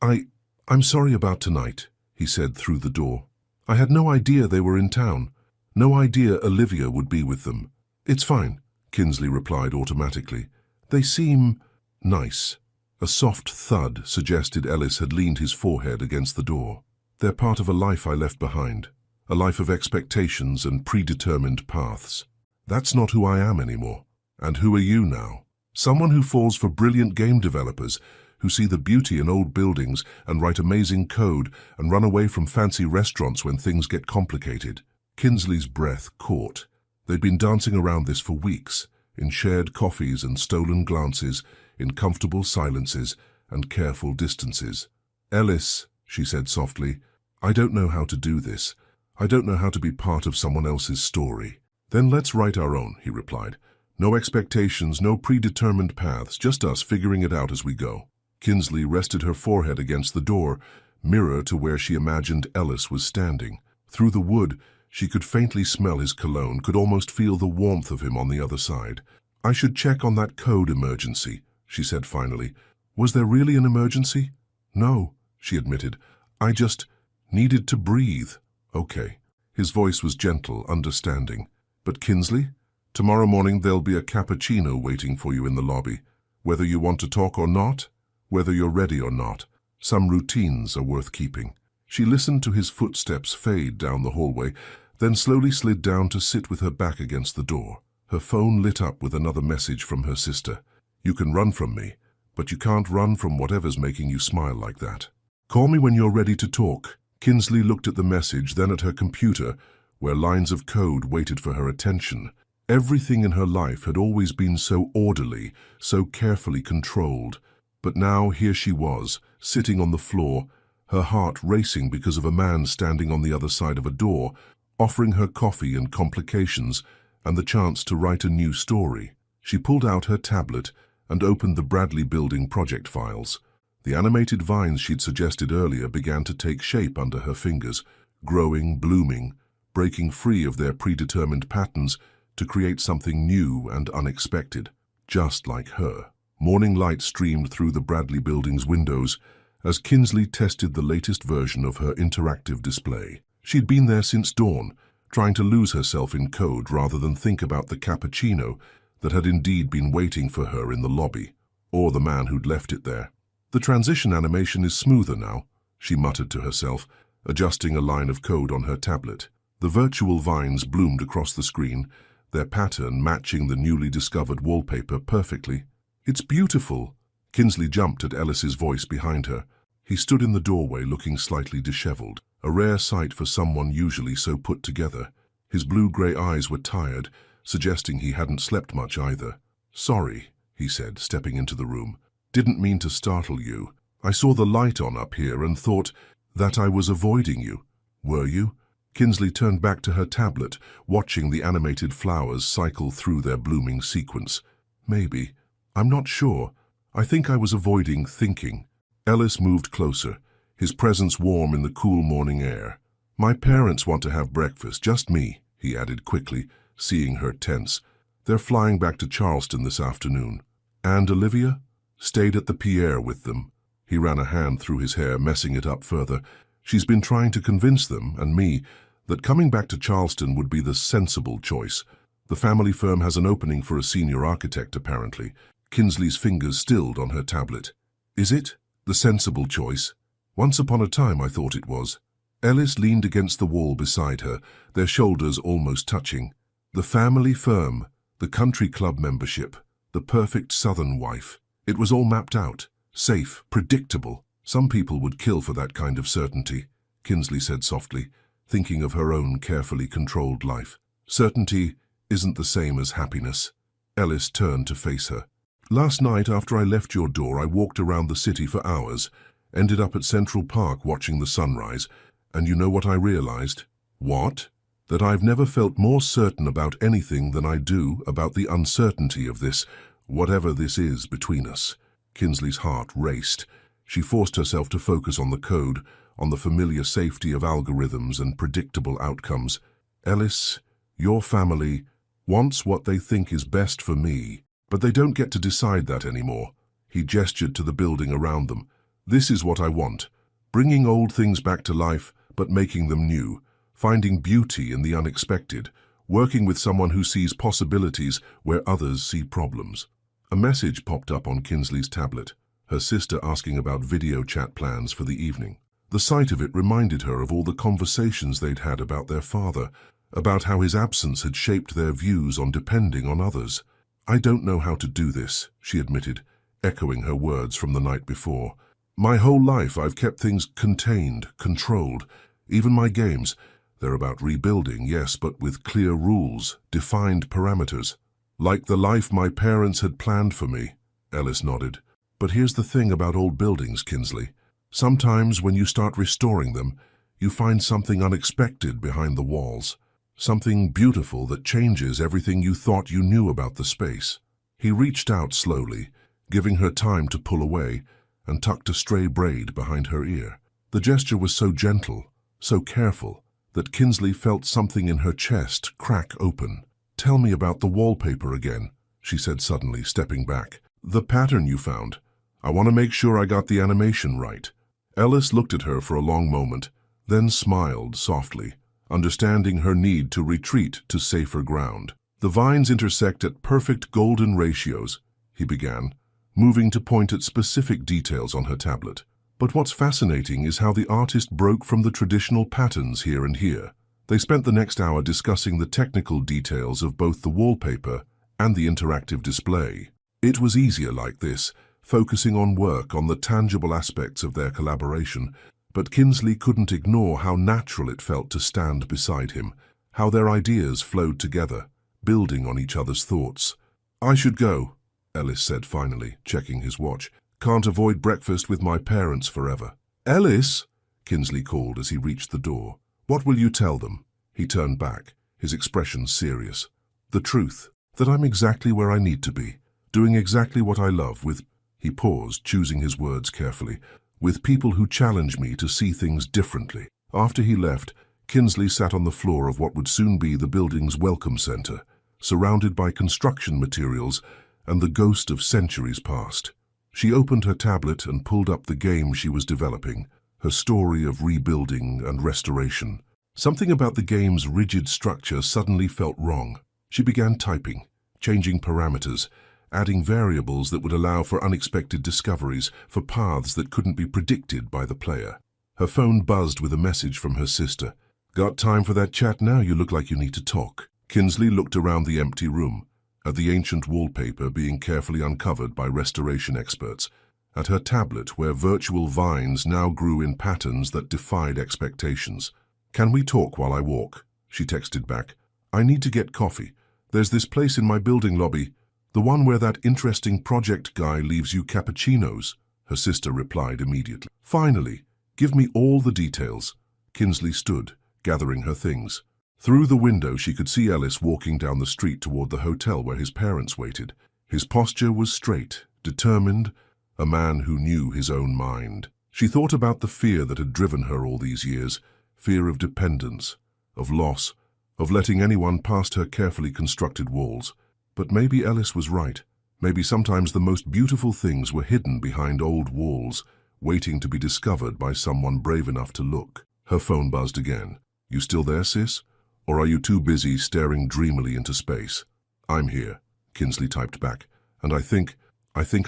I'm sorry about tonight," he said through the door. "I had no idea they were in town. No idea Olivia would be with them." "It's fine," Kinsley replied automatically. "They seem nice." A soft thud suggested Ellis had leaned his forehead against the door. "They're part of a life I left behind. A life of expectations and predetermined paths. That's not who I am anymore. And who are you now? Someone who falls for brilliant game developers, who see the beauty in old buildings and write amazing code and run away from fancy restaurants when things get complicated." Kinsley's breath caught. They'd been dancing around this for weeks, in shared coffees and stolen glances, in comfortable silences and careful distances. "Ellis," she said softly, "I don't know how to do this. I don't know how to be part of someone else's story." "Then let's write our own," he replied. "No expectations, no predetermined paths, just us figuring it out as we go." Kinsley rested her forehead against the door, mirror to where she imagined Ellis was standing. Through the wood, she could faintly smell his cologne, could almost feel the warmth of him on the other side. "I should check on that code emergency," she said finally. "Was there really an emergency?" "No," she admitted. "I just needed to breathe." "Okay." His voice was gentle, understanding. "But Kinsley, tomorrow morning there'll be a cappuccino waiting for you in the lobby. Whether you want to talk or not, whether you're ready or not, some routines are worth keeping." She listened to his footsteps fade down the hallway, then slowly slid down to sit with her back against the door. Her phone lit up with another message from her sister. "You can run from me, but you can't run from whatever's making you smile like that. Call me when you're ready to talk." Kinsley looked at the message, then at her computer, where lines of code waited for her attention. Everything in her life had always been so orderly, so carefully controlled. But now here she was, sitting on the floor, her heart racing because of a man standing on the other side of a door, offering her coffee and complications, and the chance to write a new story. She pulled out her tablet and opened the Bradley building project files. The animated vines she'd suggested earlier began to take shape under her fingers, growing, blooming, breaking free of their predetermined patterns to create something new and unexpected, just like her. Morning light streamed through the Bradley building's windows as Kinsley tested the latest version of her interactive display. She'd been there since dawn, trying to lose herself in code rather than think about the cappuccino that had indeed been waiting for her in the lobby, or the man who'd left it there. "The transition animation is smoother now," she muttered to herself, adjusting a line of code on her tablet. The virtual vines bloomed across the screen, their pattern matching the newly discovered wallpaper perfectly. "It's beautiful." Kinsley jumped at Ellis's voice behind her. He stood in the doorway looking slightly disheveled, a rare sight for someone usually so put together. His blue-gray eyes were tired, suggesting he hadn't slept much either. "Sorry," he said, stepping into the room. "Didn't mean to startle you. I saw the light on up here and thought that I was avoiding you." "Were you?" Kinsley turned back to her tablet, watching the animated flowers cycle through their blooming sequence. "Maybe. I'm not sure. I think I was avoiding thinking." Ellis moved closer, his presence warm in the cool morning air. "My parents want to have breakfast, just me," he added quickly, seeing her tense. "They're flying back to Charleston this afternoon." "And Olivia?" "Stayed at the Pierre with them." He ran a hand through his hair, messing it up further. "She's been trying to convince them, and me, that coming back to Charleston would be the sensible choice. The family firm has an opening for a senior architect, apparently." Kinsley's fingers stilled on her tablet. "Is it? The sensible choice? Once upon a time I thought it was." Ellis leaned against the wall beside her, their shoulders almost touching. The family firm, the country club membership, the perfect southern wife. It was all mapped out, safe, predictable. Some people would kill for that kind of certainty, Kinsley said softly, thinking of her own carefully controlled life. "Certainty isn't the same as happiness." Ellis turned to face her. "Last night after I left your door, I walked around the city for hours, ended up at Central Park watching the sunrise, and you know what I realized?" "What?" "That I've never felt more certain about anything than I do about the uncertainty of this, whatever this is between us." Kinsley's heart raced. She forced herself to focus on the code, on the familiar safety of algorithms and predictable outcomes. "Ellis, your family wants what they think is best for me, but they don't get to decide that anymore." He gestured to the building around them. "This is what I want. Bringing old things back to life, but making them new. Finding beauty in the unexpected. Working with someone who sees possibilities where others see problems." A message popped up on Kinsley's tablet, her sister asking about video chat plans for the evening. The sight of it reminded her of all the conversations they'd had about their father, about how his absence had shaped their views on depending on others. "I don't know how to do this," she admitted, echoing her words from the night before. "My whole life I've kept things contained, controlled. Even my games. They're about rebuilding, yes, but with clear rules, defined parameters. Like the life my parents had planned for me," Ellis nodded. "But here's the thing about old buildings, Kinsley. Sometimes when you start restoring them, you find something unexpected behind the walls. Something beautiful that changes everything you thought you knew about the space." He reached out slowly, giving her time to pull away, and tucked a stray braid behind her ear. The gesture was so gentle, so careful, that Kinsley felt something in her chest crack open. "Tell me about the wallpaper again," she said suddenly, stepping back. "The pattern you found. I want to make sure I got the animation right." Ellis looked at her for a long moment, then smiled softly, understanding her need to retreat to safer ground. "The vines intersect at perfect golden ratios," he began, moving to point at specific details on her tablet. "But what's fascinating is how the artist broke from the traditional patterns here and here." They spent the next hour discussing the technical details of both the wallpaper and the interactive display. It was easier like this, focusing on work, on the tangible aspects of their collaboration, but Kinsley couldn't ignore how natural it felt to stand beside him, how their ideas flowed together, building on each other's thoughts. "I should go," Ellis said finally, checking his watch. "Can't avoid breakfast with my parents forever." "Ellis," Kinsley called as he reached the door. "What will you tell them?" He turned back, his expression serious. "The truth, that I'm exactly where I need to be, doing exactly what I love with—" He paused, choosing his words carefully, "with people who challenge me to see things differently." After he left, Kinsley sat on the floor of what would soon be the building's welcome center, surrounded by construction materials and the ghost of centuries past. She opened her tablet and pulled up the game she was developing, her story of rebuilding and restoration. Something about the game's rigid structure suddenly felt wrong. She began typing, changing parameters, adding variables that would allow for unexpected discoveries, for paths that couldn't be predicted by the player. Her phone buzzed with a message from her sister. "Got time for that chat now? You look like you need to talk." Kinsley looked around the empty room, at the ancient wallpaper being carefully uncovered by restoration experts, at her tablet where virtual vines now grew in patterns that defied expectations. "Can we talk while I walk?" she texted back. "I need to get coffee. There's this place in my building lobby, the one where that interesting project guy leaves you cappuccinos," her sister replied immediately. "Finally, give me all the details." Kinsley stood, gathering her things. Through the window she could see Ellis walking down the street toward the hotel where his parents waited. His posture was straight, determined, a man who knew his own mind. She thought about the fear that had driven her all these years, fear of dependence, of loss, of letting anyone past her carefully constructed walls. But maybe Ellis was right. Maybe sometimes the most beautiful things were hidden behind old walls, waiting to be discovered by someone brave enough to look. Her phone buzzed again. "You still there, sis? Or are you too busy staring dreamily into space?" "I'm here," Kinsley typed back, "and I think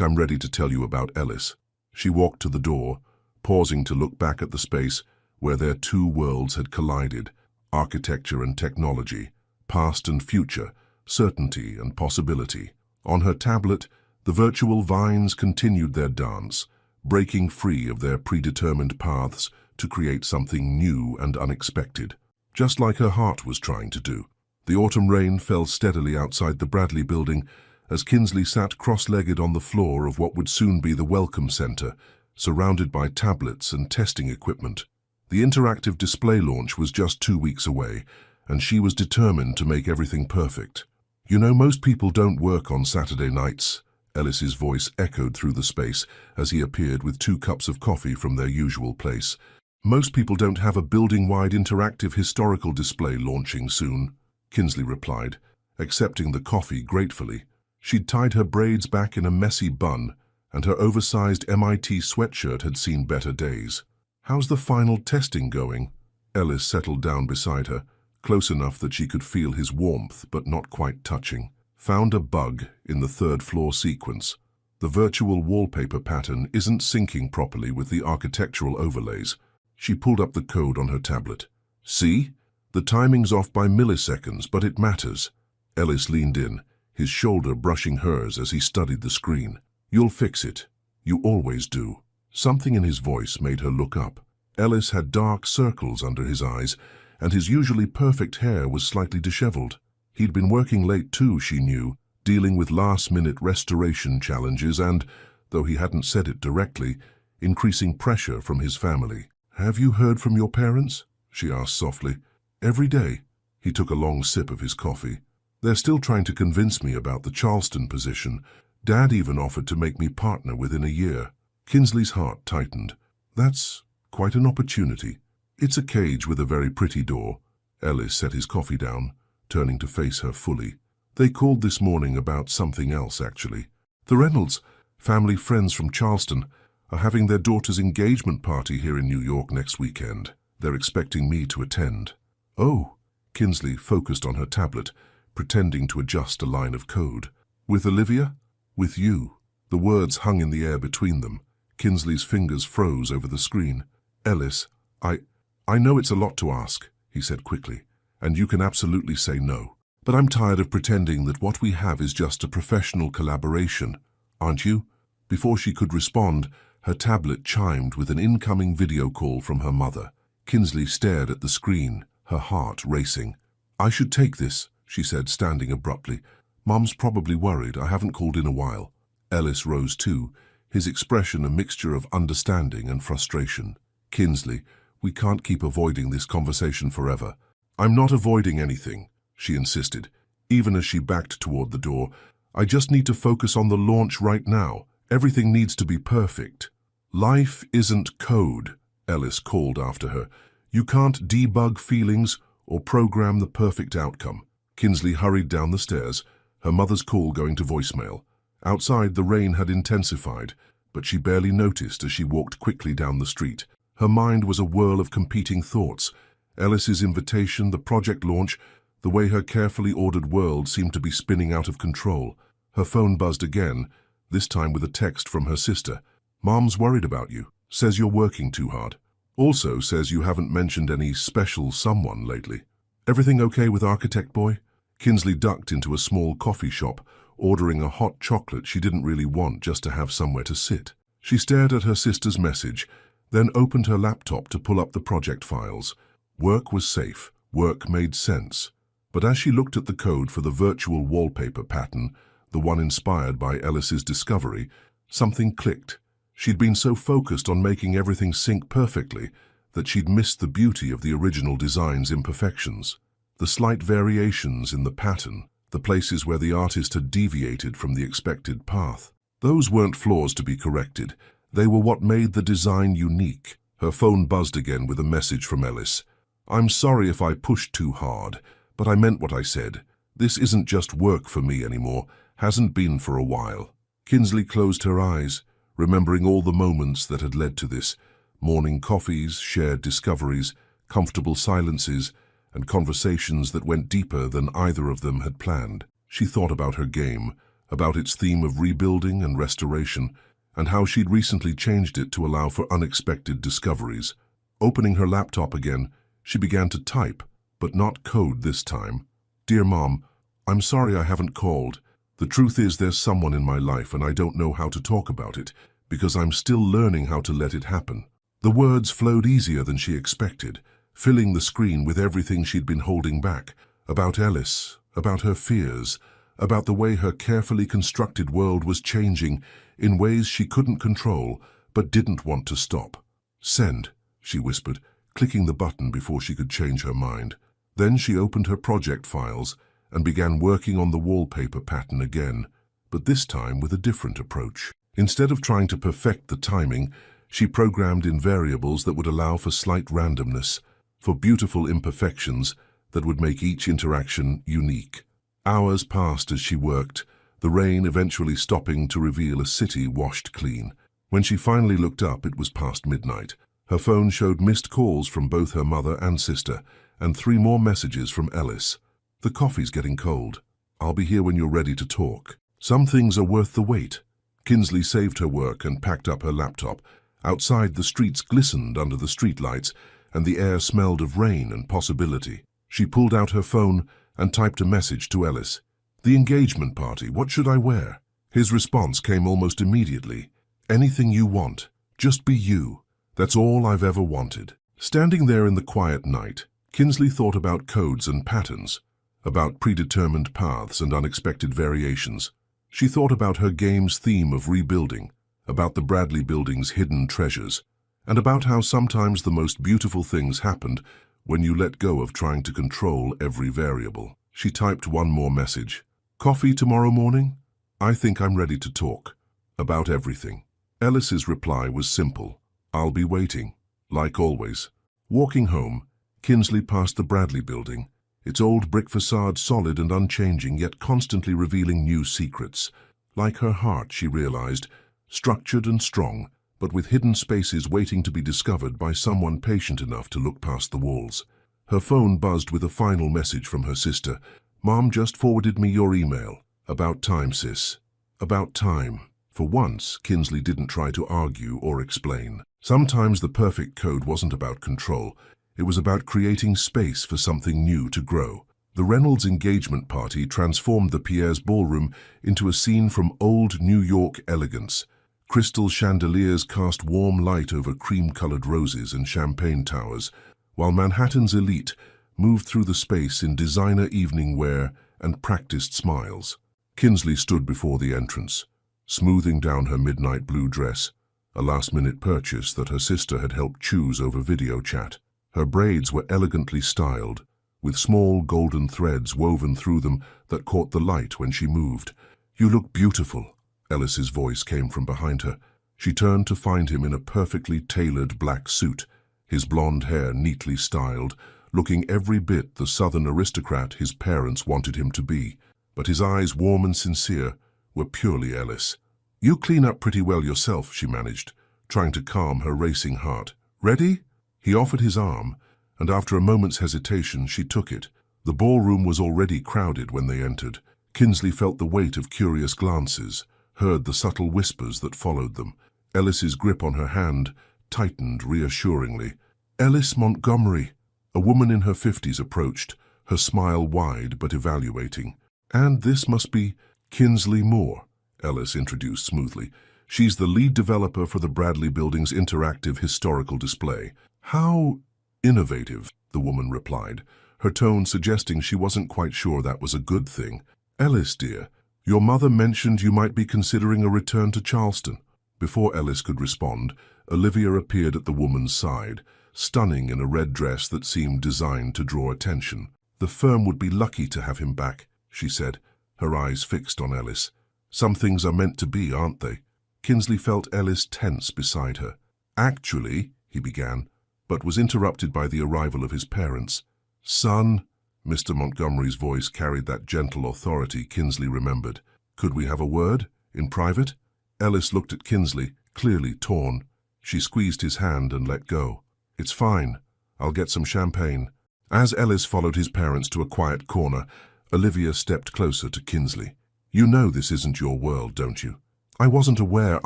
I'm ready to tell you about Ellis." She walked to the door, pausing to look back at the space where their two worlds had collided, architecture and technology, past and future, certainty and possibility. On her tablet, the virtual vines continued their dance, breaking free of their predetermined paths to create something new and unexpected, just like her heart was trying to do. The autumn rain fell steadily outside the Bradley building as Kinsley sat cross-legged on the floor of what would soon be the Welcome Center, surrounded by tablets and testing equipment. The interactive display launch was just 2 weeks away, and she was determined to make everything perfect. "You know, most people don't work on Saturday nights," Ellis's voice echoed through the space as he appeared with 2 cups of coffee from their usual place. "Most people don't have a building-wide interactive historical display launching soon," Kinsley replied, accepting the coffee gratefully. She'd tied her braids back in a messy bun, and her oversized MIT sweatshirt had seen better days. "How's the final testing going?" Ellis settled down beside her, close enough that she could feel his warmth but not quite touching. "Found a bug in the 3rd floor sequence. The virtual wallpaper pattern isn't syncing properly with the architectural overlays." She pulled up the code on her tablet. "See? The timing's off by milliseconds, but it matters." Ellis leaned in, his shoulder brushing hers as he studied the screen. "You'll fix it. You always do." Something in his voice made her look up. Ellis had dark circles under his eyes, and his usually perfect hair was slightly disheveled. He'd been working late too, she knew, dealing with last-minute restoration challenges and, though he hadn't said it directly, increasing pressure from his family. "Have you heard from your parents?" she asked softly. "Every day." He took a long sip of his coffee. "They're still trying to convince me about the Charleston position. Dad even offered to make me partner within a year." Kinsley's heart tightened. "That's quite an opportunity." "It's a cage with a very pretty door." Ellis set his coffee down, turning to face her fully. "They called this morning about something else, actually. The Reynolds, family friends from Charleston, are having their daughter's engagement party here in New York next weekend. They're expecting me to attend." "Oh," Kinsley focused on her tablet, pretending to adjust a line of code. "With Olivia?" "With you." The words hung in the air between them. Kinsley's fingers froze over the screen. "Ellis, I know it's a lot to ask," he said quickly, "and you can absolutely say no. But I'm tired of pretending that what we have is just a professional collaboration. Aren't you?" Before she could respond, her tablet chimed with an incoming video call from her mother. Kinsley stared at the screen, her heart racing. "I should take this," she said, standing abruptly. "Mom's probably worried I haven't called in a while." Ellis rose too, his expression a mixture of understanding and frustration. "Kinsley, we can't keep avoiding this conversation forever." "I'm not avoiding anything," she insisted, even as she backed toward the door. "I just need to focus on the launch right now. Everything needs to be perfect." "Life isn't code," Ellis called after her. "You can't debug feelings or program the perfect outcome." Kinsley hurried down the stairs, her mother's call going to voicemail. Outside, the rain had intensified, but she barely noticed as she walked quickly down the street. Her mind was a whirl of competing thoughts. Ellis's invitation, the project launch, the way her carefully ordered world seemed to be spinning out of control. Her phone buzzed again, this time with a text from her sister. "Mom's worried about you. Says you're working too hard. Also says you haven't mentioned any special someone lately." "Everything okay with Architect Boy?" Kinsley ducked into a small coffee shop, ordering a hot chocolate she didn't really want just to have somewhere to sit. She stared at her sister's message, then opened her laptop to pull up the project files. Work was safe. Work made sense. But as she looked at the code for the virtual wallpaper pattern, the one inspired by Ellis's discovery, something clicked. She'd been so focused on making everything sync perfectly that she'd missed the beauty of the original design's imperfections. The slight variations in the pattern, the places where the artist had deviated from the expected path. Those weren't flaws to be corrected. They were what made the design unique. Her phone buzzed again with a message from Ellis. "I'm sorry if I pushed too hard, But I meant what I said. This isn't just work for me anymore, hasn't been for a while. Kinsley closed her eyes, remembering all the moments that had led to this. Morning coffees, shared discoveries, comfortable silences, and conversations that went deeper than either of them had planned. She thought about her game, about its theme of rebuilding and restoration, and how she'd recently changed it to allow for unexpected discoveries. Opening her laptop again, she began to type, but not code this time. "Dear Mom, I'm sorry I haven't called. The truth is there's someone in my life and I don't know how to talk about it, because I'm still learning how to let it happen." The words flowed easier than she expected, filling the screen with everything she'd been holding back, about Ellis, about her fears, about the way her carefully constructed world was changing in ways she couldn't control but didn't want to stop. "Send," she whispered, clicking the button before she could change her mind. Then she opened her project files and began working on the wallpaper pattern again, but this time with a different approach. Instead of trying to perfect the timing, she programmed in variables that would allow for slight randomness, for beautiful imperfections that would make each interaction unique. Hours passed as she worked, the rain eventually stopping to reveal a city washed clean. When she finally looked up, it was past midnight. Her phone showed missed calls from both her mother and sister, and 3 more messages from Ellis. "The coffee's getting cold. I'll be here when you're ready to talk." Some things are worth the wait. Kinsley saved her work and packed up her laptop. Outside, the streets glistened under the streetlights, and the air smelled of rain and possibility. She pulled out her phone and typed a message to Ellis. "The engagement party, what should I wear?" His response came almost immediately. "Anything you want. Just be you. That's all I've ever wanted." Standing there in the quiet night, Kinsley thought about codes and patterns, about predetermined paths and unexpected variations. She thought about her game's theme of rebuilding, about the Bradley Building's hidden treasures, and about how sometimes the most beautiful things happened when you let go of trying to control every variable. She typed one more message. "Coffee tomorrow morning? I think I'm ready to talk. About everything." Ellis's reply was simple. "I'll be waiting." Like always. Walking home, Kinsley passed the Bradley Building, its old brick facade solid and unchanging, yet constantly revealing new secrets. Like her heart, she realized, structured and strong, but with hidden spaces waiting to be discovered by someone patient enough to look past the walls. Her phone buzzed with a final message from her sister. "Mom just forwarded me your email. About time, sis." About time. For once, Kinsley didn't try to argue or explain. Sometimes the perfect code wasn't about control. It was about creating space for something new to grow. The Reynolds engagement party transformed the Pierre's ballroom into a scene from old New York elegance. Crystal chandeliers cast warm light over cream-colored roses and champagne towers, while Manhattan's elite moved through the space in designer evening wear and practiced smiles. Kinsley stood before the entrance, smoothing down her midnight blue dress, a last-minute purchase that her sister had helped choose over video chat. Her braids were elegantly styled, with small golden threads woven through them that caught the light when she moved. "You look beautiful," Ellis's voice came from behind her. She turned to find him in a perfectly tailored black suit, his blonde hair neatly styled, looking every bit the Southern aristocrat his parents wanted him to be. But his eyes, warm and sincere, were purely Ellis. "You clean up pretty well yourself," she managed, trying to calm her racing heart. "Ready?" He offered his arm, and after a moment's hesitation, she took it. The ballroom was already crowded when they entered. Kinsley felt the weight of curious glances, heard the subtle whispers that followed them. Ellis's grip on her hand tightened reassuringly. "Ellis Montgomery." A woman in her 50s approached, her smile wide but evaluating. "And this must be Kinsley Moore," Ellis introduced smoothly. "She's the lead developer for the Bradley Building's interactive historical display." "How innovative," the woman replied, her tone suggesting she wasn't quite sure that was a good thing. "Ellis, dear, your mother mentioned you might be considering a return to Charleston." Before Ellis could respond, Olivia appeared at the woman's side, stunning in a red dress that seemed designed to draw attention. "The firm would be lucky to have him back," she said, her eyes fixed on Ellis. "Some things are meant to be, aren't they?" Kinsley felt Ellis tense beside her. "Actually," he began, but was interrupted by the arrival of his parents. "Son," Mr. Montgomery's voice carried that gentle authority Kinsley remembered. "Could we have a word? In private?" Ellis looked at Kinsley, clearly torn. She squeezed his hand and let go. "It's fine. I'll get some champagne." As Ellis followed his parents to a quiet corner, Olivia stepped closer to Kinsley. "You know this isn't your world, don't you?" "I wasn't aware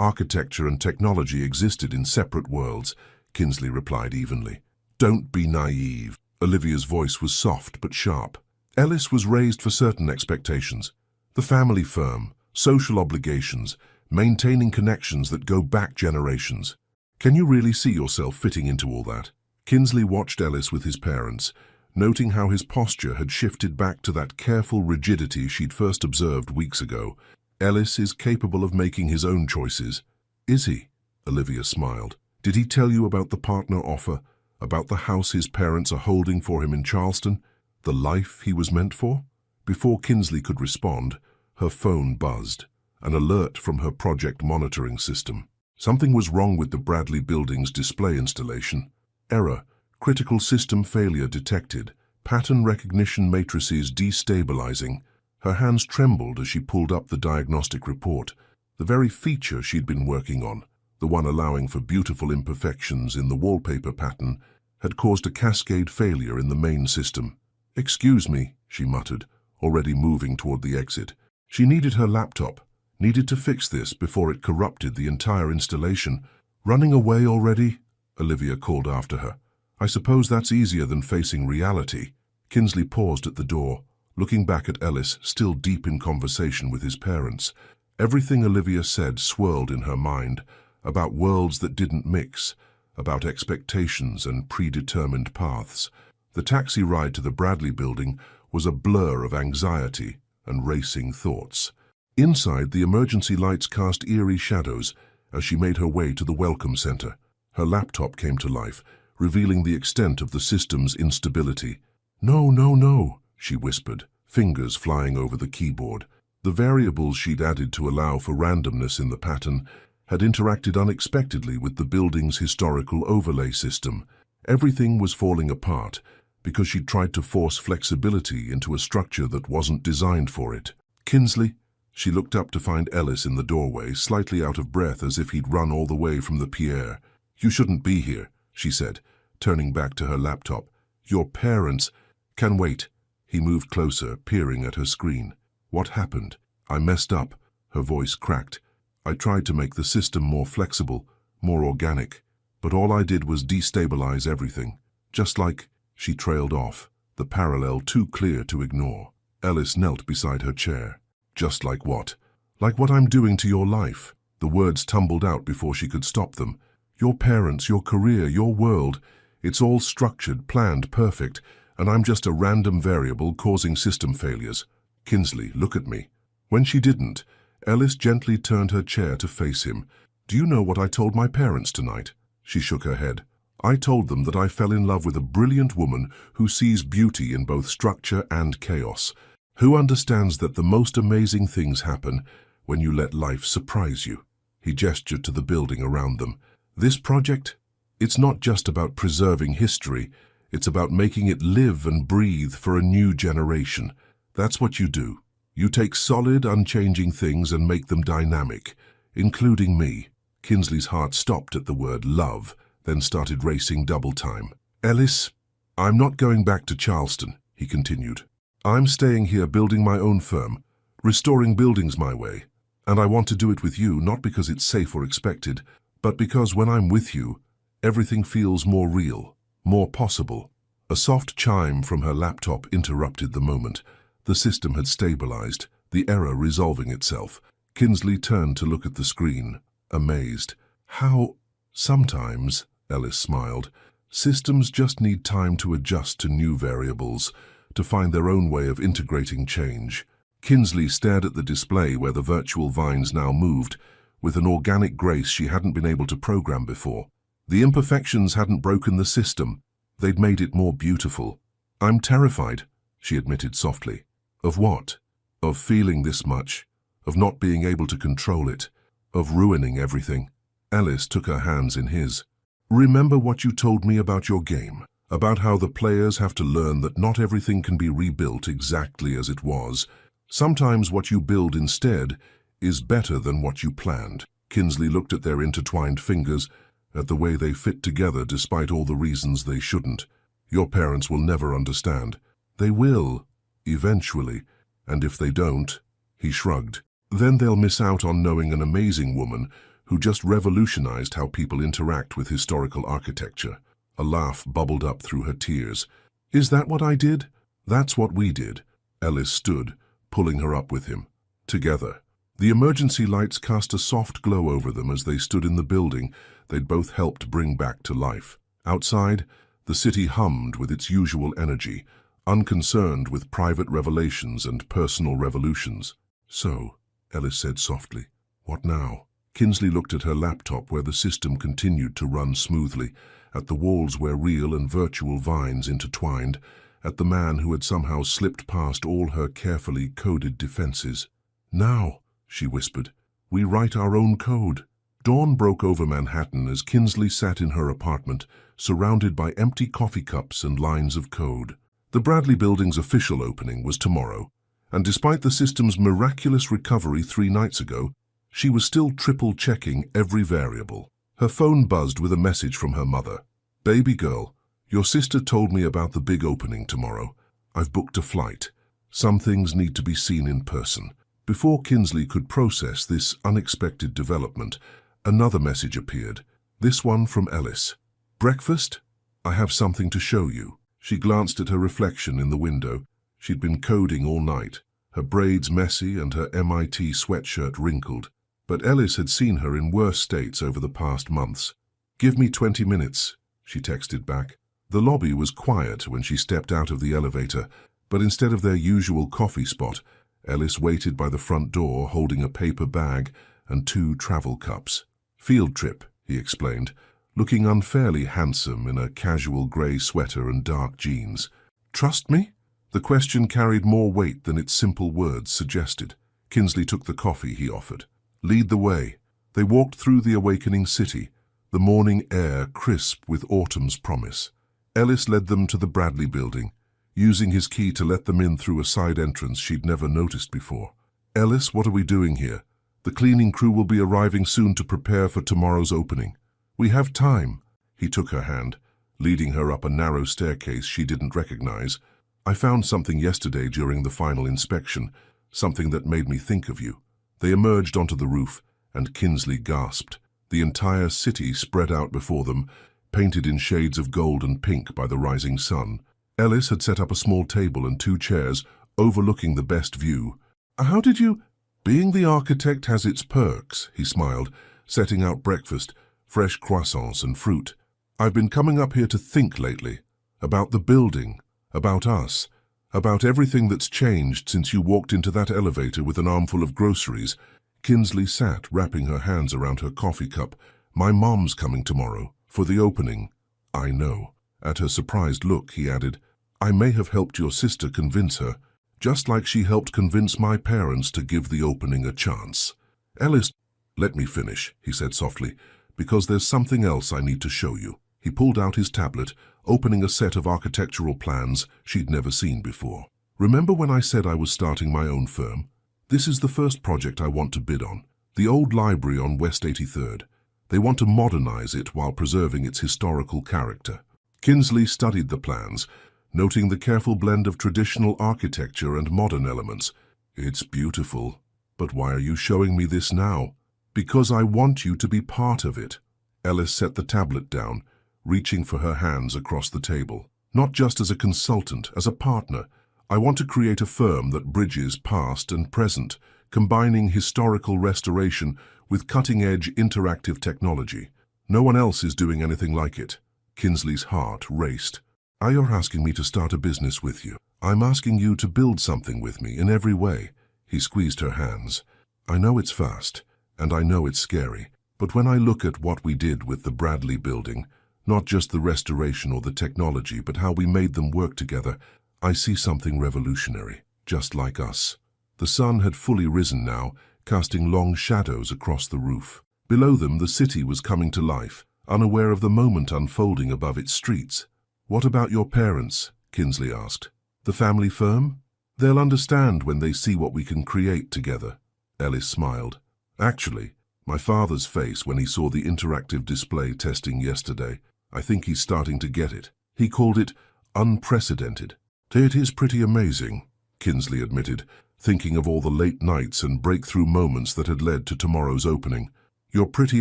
architecture and technology existed in separate worlds," Kinsley replied evenly. "Don't be naive." Olivia's voice was soft but sharp. Ellis was raised for certain expectations. The family firm, social obligations, maintaining connections that go back generations. Can you really see yourself fitting into all that? Kinsley watched Ellis with his parents, noting how his posture had shifted back to that careful rigidity she'd first observed weeks ago. "Ellis is capable of making his own choices." "Is he?" Olivia smiled. "Did he tell you about the partner offer? About the house his parents are holding for him in Charleston? The life he was meant for?" Before Kinsley could respond, her phone buzzed, an alert from her project monitoring system. Something was wrong with the Bradley Building's display installation. Error. Critical system failure detected. Pattern recognition matrices destabilizing. Her hands trembled as she pulled up the diagnostic report. The very feature she'd been working on, the one allowing for beautiful imperfections in the wallpaper pattern, had caused a cascade failure in the main system. "Excuse me," she muttered, already moving toward the exit. She needed her laptop, needed to fix this before it corrupted the entire installation. "Running away already?" Olivia called after her. "I suppose that's easier than facing reality." Kinsley paused at the door, looking back at Ellis, still deep in conversation with his parents. Everything Olivia said swirled in her mind, about worlds that didn't mix, about expectations and predetermined paths. The taxi ride to the Bradley Building was a blur of anxiety and racing thoughts. Inside, the emergency lights cast eerie shadows as she made her way to the welcome center. Her laptop came to life, revealing the extent of the system's instability. "No, no, no," she whispered, fingers flying over the keyboard. The variables she'd added to allow for randomness in the pattern had interacted unexpectedly with the building's historical overlay system. Everything was falling apart because she'd tried to force flexibility into a structure that wasn't designed for it. "Kinsley?" She looked up to find Ellis in the doorway, slightly out of breath as if he'd run all the way from the pier. "You shouldn't be here," she said, turning back to her laptop. "Your parents can wait." He moved closer, peering at her screen. "What happened?" "I messed up." Her voice cracked. "I tried to make the system more flexible, more organic, but all I did was destabilize everything. Just like..." She trailed off, the parallel too clear to ignore. Ellis knelt beside her chair. "Just like what?" "Like what I'm doing to your life." The words tumbled out before she could stop them. "Your parents, your career, your world. It's all structured, planned, perfect, and I'm just a random variable causing system failures. Kinsley, look at me." When she didn't, Ellis gently turned her chair to face him. "Do you know what I told my parents tonight?" She shook her head. "I told them that I fell in love with a brilliant woman who sees beauty in both structure and chaos, who understands that the most amazing things happen when you let life surprise you." He gestured to the building around them. "This project, it's not just about preserving history, it's about making it live and breathe for a new generation. That's what you do. You take solid, unchanging things and make them dynamic, including me." Kinsley's heart stopped at the word love, then started racing double time. "Ellis, I'm not going back to Charleston," he continued. "I'm staying here building my own firm, restoring buildings my way. And I want to do it with you, not because it's safe or expected, but because when I'm with you, everything feels more real, more possible." A soft chime from her laptop interrupted the moment. The system had stabilized, the error resolving itself. Kinsley turned to look at the screen, amazed. "How?" "Sometimes," Ellis smiled, "systems just need time to adjust to new variables, to find their own way of integrating change." Kinsley stared at the display where the virtual vines now moved, with an organic grace she hadn't been able to program before. The imperfections hadn't broken the system. They'd made it more beautiful. "I'm terrified," she admitted softly. "Of what?" "Of feeling this much, of not being able to control it, of ruining everything." Ellis took her hands in his. "Remember what you told me about your game? about how the players have to learn that not everything can be rebuilt exactly as it was. Sometimes what you build instead is better than what you planned. Kinsley looked at their intertwined fingers, at the way they fit together despite all the reasons they shouldn't. Your parents will never understand. They will, eventually, and if they don't, he shrugged, then they'll miss out on knowing an amazing woman who just revolutionized how people interact with historical architecture. A laugh bubbled up through her tears. Is that what I did? That's what we did. Ellis stood, pulling her up with him. Together. The emergency lights cast a soft glow over them as they stood in the building they'd both helped bring back to life. Outside, the city hummed with its usual energy, unconcerned with private revelations and personal revolutions. So, Ellis said softly, what now? Kinsley looked at her laptop where the system continued to run smoothly, at the walls where real and virtual vines intertwined, at the man who had somehow slipped past all her carefully coded defenses. Now, she whispered, we write our own code. Dawn broke over Manhattan as Kinsley sat in her apartment, surrounded by empty coffee cups and lines of code. The Bradley Building's official opening was tomorrow, and despite the system's miraculous recovery 3 nights ago, she was still triple-checking every variable. Her phone buzzed with a message from her mother. Baby girl, your sister told me about the big opening tomorrow. I've booked a flight. Some things need to be seen in person. Before Kinsley could process this unexpected development, another message appeared, this one from Ellis. Breakfast? I have something to show you. She glanced at her reflection in the window. She'd been coding all night, her braids messy and her MIT sweatshirt wrinkled. But Ellis had seen her in worse states over the past months. Give me 20 minutes, she texted back. The lobby was quiet when she stepped out of the elevator, but instead of their usual coffee spot, Ellis waited by the front door holding a paper bag and 2 travel cups. Field trip, he explained, looking unfairly handsome in a casual grey sweater and dark jeans. Trust me? The question carried more weight than its simple words suggested. Kinsley took the coffee he offered. Lead the way. They walked through the awakening city, the morning air crisp with autumn's promise. Ellis led them to the Bradley Building, using his key to let them in through a side entrance she'd never noticed before. Ellis, what are we doing here? The cleaning crew will be arriving soon to prepare for tomorrow's opening. We have time. He took her hand, leading her up a narrow staircase she didn't recognize. I found something yesterday during the final inspection, something that made me think of you. They emerged onto the roof, and Kinsley gasped. The entire city spread out before them, painted in shades of gold and pink by the rising sun. Ellis had set up a small table and 2 chairs, overlooking the best view. How did you? Being the architect has its perks, he smiled, setting out breakfast, fresh croissants and fruit. I've been coming up here to think lately, about the building, about us, about everything that's changed since you walked into that elevator with an armful of groceries. Kinsley sat, wrapping her hands around her coffee cup. My mom's coming tomorrow, for the opening. I know. At her surprised look, he added, I may have helped your sister convince her, just like she helped convince my parents to give the opening a chance. Ellis, let me finish, he said softly, because there's something else I need to show you. He pulled out his tablet, opening a set of architectural plans she'd never seen before. Remember when I said I was starting my own firm? This is the first project I want to bid on. The old library on West 83rd. They want to modernize it while preserving its historical character. Kinsley studied the plans, noting the careful blend of traditional architecture and modern elements. It's beautiful, but why are you showing me this now? Because I want you to be part of it. Ellis set the tablet down, reaching for her hands across the table. Not just as a consultant, as a partner. I want to create a firm that bridges past and present, combining historical restoration with cutting-edge interactive technology. No one else is doing anything like it. Kinsley's heart raced. You're asking me to start a business with you. I'm asking you to build something with me in every way. He squeezed her hands. I know it's fast, and I know it's scary, but when I look at what we did with the Bradley Building, not just the restoration or the technology, but how we made them work together, I see something revolutionary, just like us. The sun had fully risen now, casting long shadows across the roof. Below them, the city was coming to life, unaware of the moment unfolding above its streets. What about your parents? Kinsley asked. The family firm? They'll understand when they see what we can create together. Ellis smiled. Actually, my father's face when he saw the interactive display testing yesterday, I think he's starting to get it. He called it unprecedented. It is pretty amazing, Kinsley admitted, thinking of all the late nights and breakthrough moments that had led to tomorrow's opening. You're pretty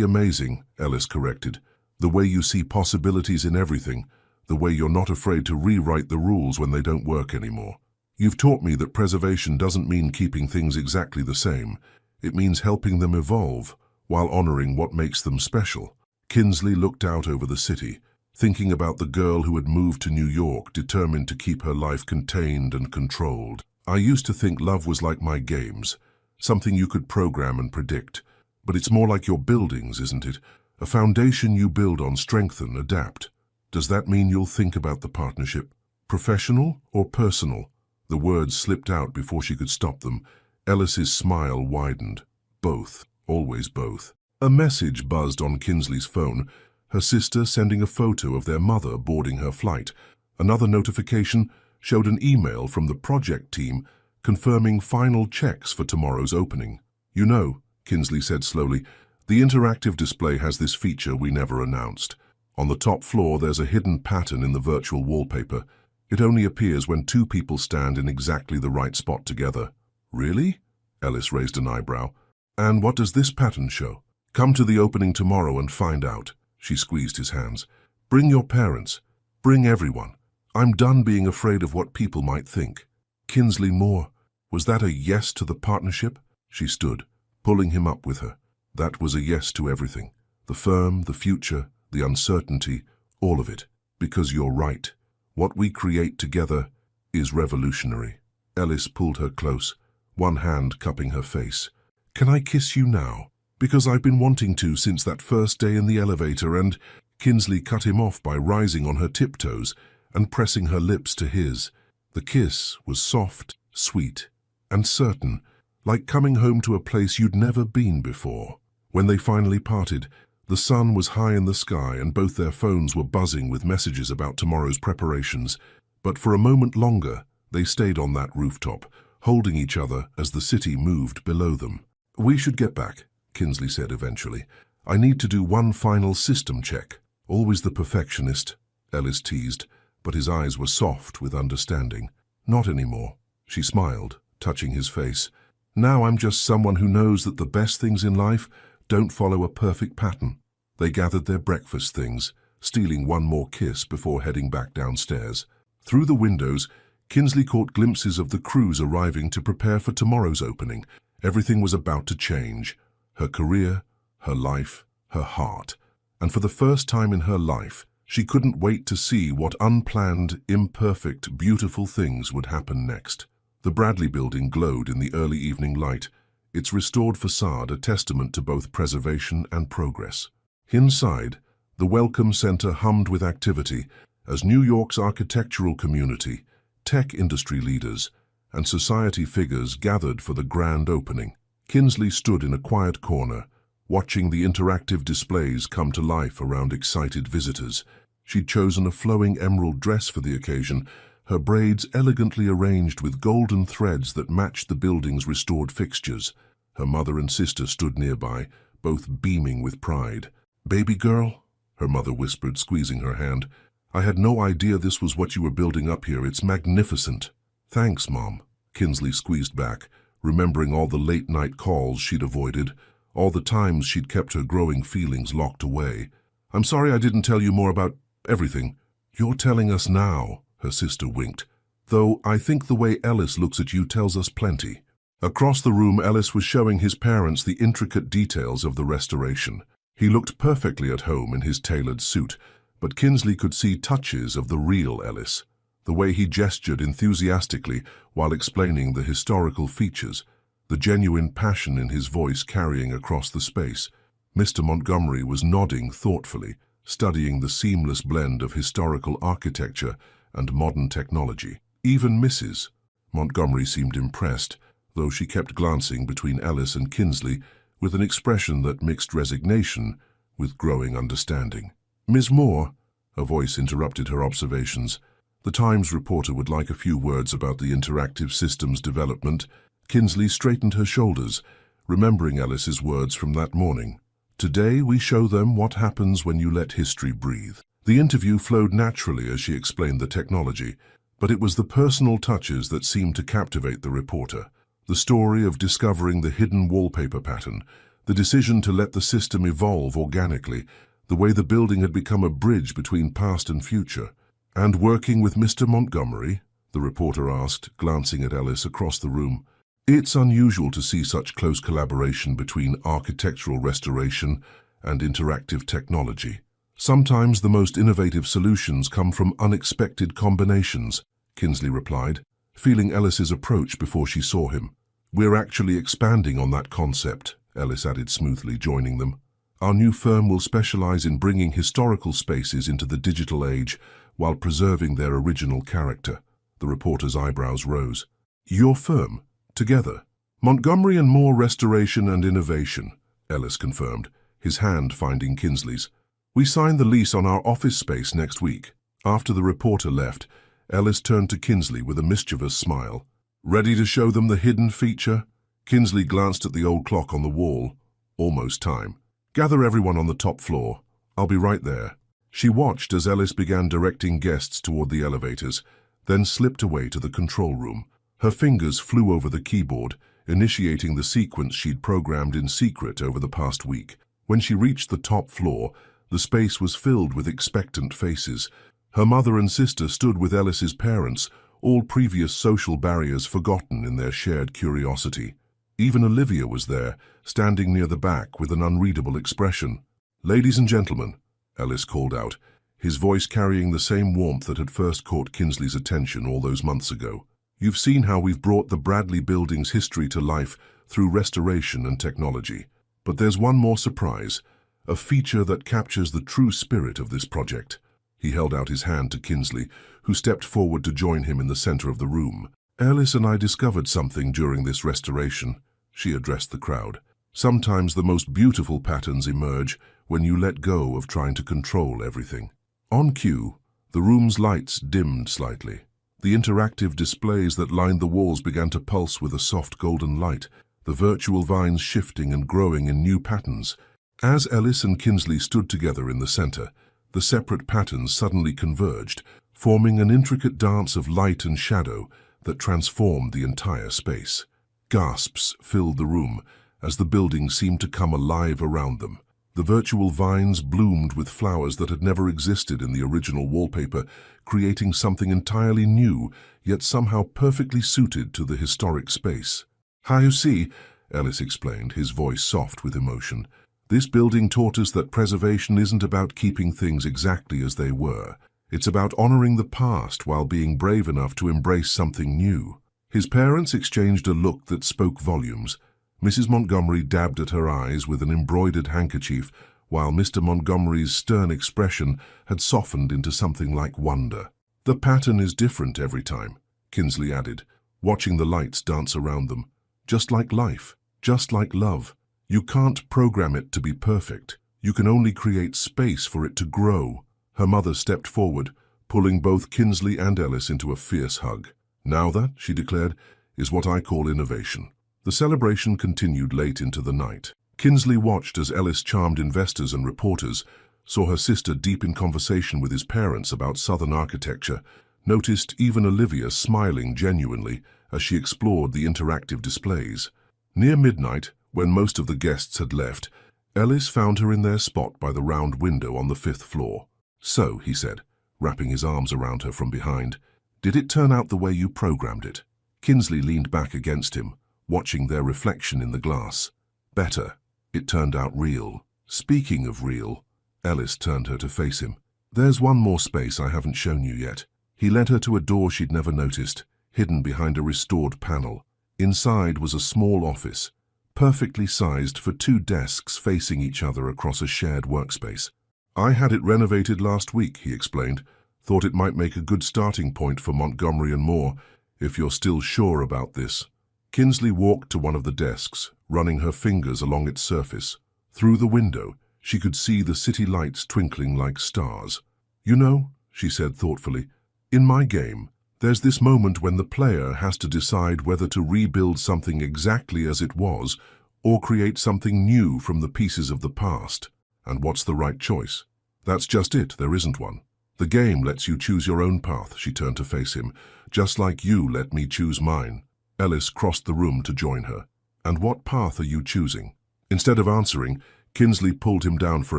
amazing, Ellis corrected. The way you see possibilities in everything, the way you're not afraid to rewrite the rules when they don't work anymore. You've taught me that preservation doesn't mean keeping things exactly the same. It means helping them evolve, while honoring what makes them special. Kinsley looked out over the city, thinking about the girl who had moved to New York, determined to keep her life contained and controlled. I used to think love was like my games, something you could program and predict. But it's more like your buildings, isn't it? A foundation you build on, strengthen, adapt. Does that mean you'll think about the partnership? Professional or personal? The words slipped out before she could stop them. Ellis's smile widened. Both. Always both. A message buzzed on Kinsley's phone, her sister sending a photo of their mother boarding her flight. Another notification showed an email from the project team confirming final checks for tomorrow's opening. You know, Kinsley said slowly, the interactive display has this feature we never announced. On the top floor, there's a hidden pattern in the virtual wallpaper. It only appears when two people stand in exactly the right spot together. Really? Ellis raised an eyebrow. And what does this pattern show? Come to the opening tomorrow and find out. She squeezed his hands. Bring your parents. Bring everyone. I'm done being afraid of what people might think. Kinsley Moore, was that a yes to the partnership? She stood, pulling him up with her. That was a yes to everything. The firm, the future, the uncertainty, all of it. Because you're right. What we create together is revolutionary. Ellis pulled her close, one hand cupping her face. Can I kiss you now? Because I've been wanting to since that first day in the elevator, and Kinsley cut him off by rising on her tiptoes and pressing her lips to his. The kiss was soft, sweet, and certain, like coming home to a place you'd never been before. When they finally parted, the sun was high in the sky and both their phones were buzzing with messages about tomorrow's preparations. But for a moment longer, they stayed on that rooftop, holding each other as the city moved below them. We should get back, Kinsley said eventually. I need to do one final system check. Always the perfectionist, Ellis teased, but his eyes were soft with understanding. Not anymore. She smiled, touching his face. Now I'm just someone who knows that the best things in life don't follow a perfect pattern. They gathered their breakfast things, stealing one more kiss before heading back downstairs. Through the windows, Kinsley caught glimpses of the crews arriving to prepare for tomorrow's opening. Everything was about to change. Her career, her life, her heart. And for the first time in her life, she couldn't wait to see what unplanned, imperfect, beautiful things would happen next. The Bradley building glowed in the early evening light, its restored facade a testament to both preservation and progress. Inside, the Welcome Center hummed with activity as New York's architectural community, tech industry leaders, and society figures gathered for the grand opening. Kinsley stood in a quiet corner, watching the interactive displays come to life around excited visitors. She'd chosen a flowing emerald dress for the occasion, her braids elegantly arranged with golden threads that matched the building's restored fixtures. Her mother and sister stood nearby, both beaming with pride. "Baby girl," her mother whispered, squeezing her hand. "I had no idea this was what you were building up here. It's magnificent." "Thanks, Mom." Kinsley squeezed back, remembering all the late-night calls she'd avoided, all the times she'd kept her growing feelings locked away. "I'm sorry I didn't tell you more about everything." "You're telling us now," her sister winked. "Though I think the way Ellis looks at you tells us plenty." Across the room, Ellis was showing his parents the intricate details of the restoration. He looked perfectly at home in his tailored suit, but Kinsley could see touches of the real Ellis. The way he gestured enthusiastically while explaining the historical features, the genuine passion in his voice carrying across the space. Mr. Montgomery was nodding thoughtfully, studying the seamless blend of historical architecture and modern technology. Even Mrs. Montgomery seemed impressed, though she kept glancing between Ellis and Kinsley with an expression that mixed resignation with growing understanding. "Miss Moore, A voice interrupted her observations. The Times reporter would like a few words about the interactive system's development. Kinsley straightened her shoulders, remembering Alice's words from that morning. Today we show them what happens when you let history breathe. The interview flowed naturally as she explained the technology, but it was the personal touches that seemed to captivate the reporter. The story of discovering the hidden wallpaper pattern, the decision to let the system evolve organically, the way the building had become a bridge between past and future. And working with Mr. Montgomery? The reporter asked, glancing at Alice across the room. It's unusual to see such close collaboration between architectural restoration and interactive technology. Sometimes the most innovative solutions come from unexpected combinations, Kinsley replied, feeling Alice's approach before she saw him. We're actually expanding on that concept, Alice added smoothly, joining them. Our new firm will specialize in bringing historical spaces into the digital age while preserving their original character. The reporter's eyebrows rose. Your firm? Together? Montgomery and Moore Restoration and Innovation, Ellis confirmed, his hand finding Kinsley's. We signed the lease on our office space next week. After the reporter left, Ellis turned to Kinsley with a mischievous smile. Ready to show them the hidden feature? Kinsley glanced at the old clock on the wall. Almost time. Gather everyone on the top floor. I'll be right there. She watched as Ellis began directing guests toward the elevators, then slipped away to the control room. Her fingers flew over the keyboard, initiating the sequence she'd programmed in secret over the past week. When she reached the top floor, the space was filled with expectant faces. Her mother and sister stood with Ellis's parents, all previous social barriers forgotten in their shared curiosity. Even Olivia was there, standing near the back with an unreadable expression. Ladies and gentlemen, Ellis called out, his voice carrying the same warmth that had first caught Kinsley's attention all those months ago. You've seen how we've brought the Bradley Building's history to life through restoration and technology. But there's one more surprise, a feature that captures the true spirit of this project. He held out his hand to Kinsley, who stepped forward to join him in the center of the room. Alice and I discovered something during this restoration, she addressed the crowd. Sometimes the most beautiful patterns emerge when you let go of trying to control everything. On cue, the room's lights dimmed slightly. The interactive displays that lined the walls began to pulse with a soft golden light, the virtual vines shifting and growing in new patterns. As Ellis and Kinsley stood together in the center, the separate patterns suddenly converged, forming an intricate dance of light and shadow that transformed the entire space. Gasps filled the room as the building seemed to come alive around them. The virtual vines bloomed with flowers that had never existed in the original wallpaper, creating something entirely new, yet somehow perfectly suited to the historic space. "How you see," Ellis explained, his voice soft with emotion. "This building taught us that preservation isn't about keeping things exactly as they were. It's about honoring the past while being brave enough to embrace something new." His parents exchanged a look that spoke volumes. Mrs. Montgomery dabbed at her eyes with an embroidered handkerchief, while Mr. Montgomery's stern expression had softened into something like wonder. "The pattern is different every time," Kinsley added, watching the lights dance around them. "Just like life, just like love. You can't program it to be perfect. You can only create space for it to grow." Her mother stepped forward, pulling both Kinsley and Ellis into a fierce hug. "Now that," she declared, "is what I call innovation." The celebration continued late into the night. Kinsley watched as Ellis charmed investors and reporters, saw her sister deep in conversation with his parents about Southern architecture, noticed even Olivia smiling genuinely as she explored the interactive displays. Near midnight, when most of the guests had left, Ellis found her in their spot by the round window on the 5th floor. "So," he said, wrapping his arms around her from behind, "did it turn out the way you programmed it?" Kinsley leaned back against him, watching their reflection in the glass. "Better. It turned out real." "Speaking of real," Ellis turned her to face him, "there's one more space I haven't shown you yet." He led her to a door she'd never noticed, hidden behind a restored panel. Inside was a small office, perfectly sized for 2 desks facing each other across a shared workspace. "I had it renovated last week," he explained. "Thought it might make a good starting point for Montgomery and Moore, if you're still sure about this." Kinsley walked to one of the desks, running her fingers along its surface. Through the window, she could see the city lights twinkling like stars. You know, she said thoughtfully, in my game, there's this moment when the player has to decide whether to rebuild something exactly as it was or create something new from the pieces of the past. And what's the right choice? That's just it, there isn't one. The game lets you choose your own path, she turned to face him, just like you let me choose mine. Ellis crossed the room to join her. And what path are you choosing? Instead of answering, Kinsley pulled him down for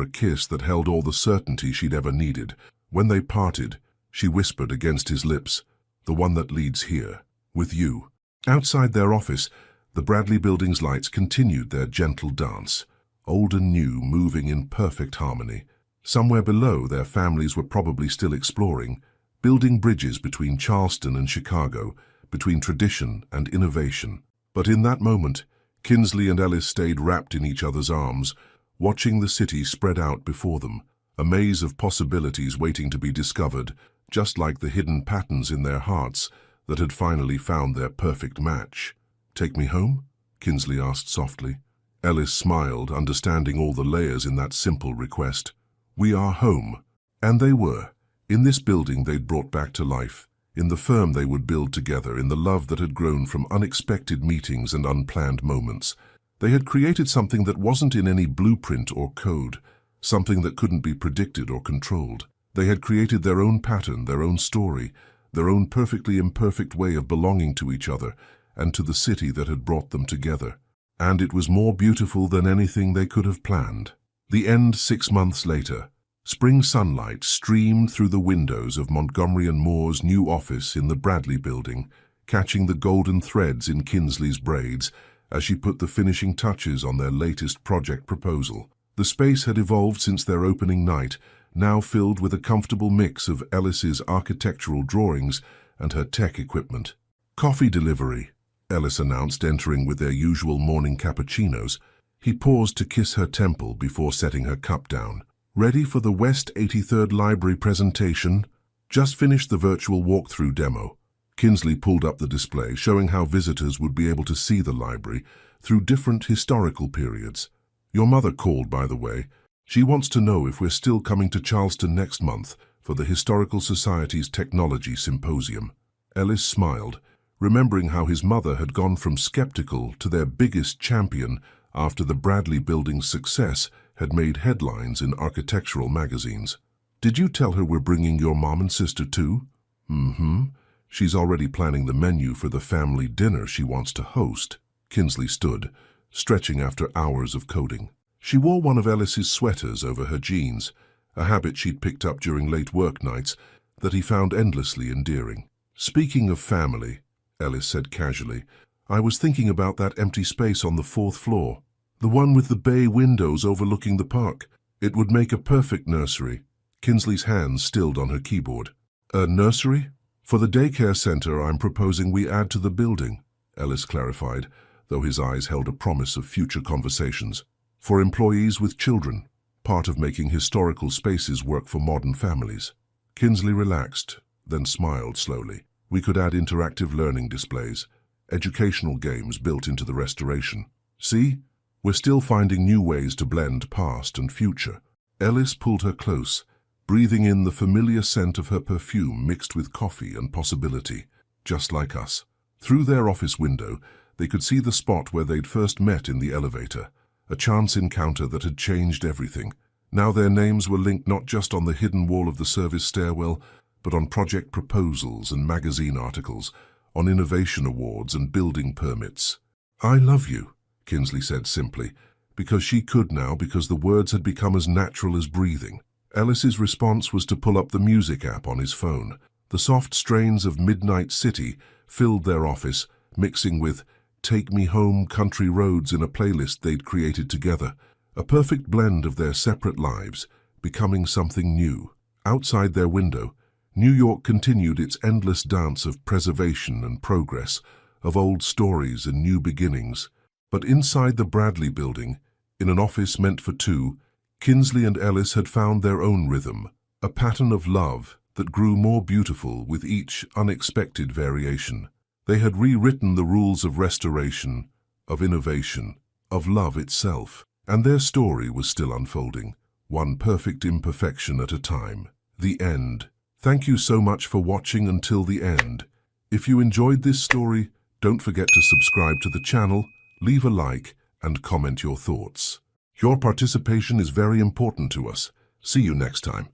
a kiss that held all the certainty she'd ever needed. When they parted, she whispered against his lips, the one that leads here, with you. Outside their office, the Bradley Building's lights continued their gentle dance, old and new moving in perfect harmony. Somewhere below, their families were probably still exploring, building bridges between Charleston and Chicago, between tradition and innovation. But in that moment, Kinsley and Ellis stayed wrapped in each other's arms, watching the city spread out before them, a maze of possibilities waiting to be discovered, just like the hidden patterns in their hearts that had finally found their perfect match. "Take me home?" Kinsley asked softly. Ellis smiled, understanding all the layers in that simple request. "We are home." And they were. In this building they'd brought back to life, in the firm they would build together, in the love that had grown from unexpected meetings and unplanned moments. They had created something that wasn't in any blueprint or code, something that couldn't be predicted or controlled. They had created their own pattern, their own story, their own perfectly imperfect way of belonging to each other and to the city that had brought them together. And it was more beautiful than anything they could have planned. The end 6 months later. Spring sunlight streamed through the windows of Montgomery and Moore's new office in the Bradley Building, catching the golden threads in Kinsley's braids as she put the finishing touches on their latest project proposal. The space had evolved since their opening night, now filled with a comfortable mix of Ellis's architectural drawings and her tech equipment. "Coffee delivery," Ellis announced, entering with their usual morning cappuccinos. He paused to kiss her temple before setting her cup down. "Ready for the West 83rd Library presentation? Just finished the virtual walkthrough demo." Kinsley pulled up the display, showing how visitors would be able to see the library through different historical periods. "Your mother called, by the way. She wants to know if we're still coming to Charleston next month for the Historical Society's Technology Symposium." Ellis smiled, remembering how his mother had gone from skeptical to their biggest champion after the Bradley Building's success had made headlines in architectural magazines. "Did you tell her we're bringing your mom and sister too?" "Mm-hmm. She's already planning the menu for the family dinner she wants to host." Kinsley stood, stretching after hours of coding. She wore one of Ellis's sweaters over her jeans, a habit she'd picked up during late work nights that he found endlessly endearing. "Speaking of family," Ellis said casually, "I was thinking about that empty space on the 4th floor. The one with the bay windows overlooking the park. It would make a perfect nursery." Kinsley's hands stilled on her keyboard. "A nursery? For the daycare center I'm proposing we add to the building," Ellis clarified, though his eyes held a promise of future conversations. "For employees with children, part of making historical spaces work for modern families." Kinsley relaxed, then smiled slowly. "We could add interactive learning displays, educational games built into the restoration. See? We're still finding new ways to blend past and future." Ellis pulled her close, breathing in the familiar scent of her perfume mixed with coffee and possibility, just like us. Through their office window, they could see the spot where they'd first met in the elevator, a chance encounter that had changed everything. Now their names were linked not just on the hidden wall of the service stairwell, but on project proposals and magazine articles, on innovation awards and building permits. "I love you," Kinsley said simply, because she could now, because the words had become as natural as breathing. Ellis's response was to pull up the music app on his phone. The soft strains of Midnight City filled their office, mixing with Take Me Home Country Roads in a playlist they'd created together, a perfect blend of their separate lives, becoming something new. Outside their window, New York continued its endless dance of preservation and progress, of old stories and new beginnings. But inside the Bradley Building, in an office meant for two, Kinsley and Ellis had found their own rhythm, a pattern of love that grew more beautiful with each unexpected variation. They had rewritten the rules of restoration, of innovation, of love itself, and their story was still unfolding, one perfect imperfection at a time. The end. Thank you so much for watching until the end. If you enjoyed this story, don't forget to subscribe to the channel, leave a like, and comment your thoughts. Your participation is very important to us. See you next time.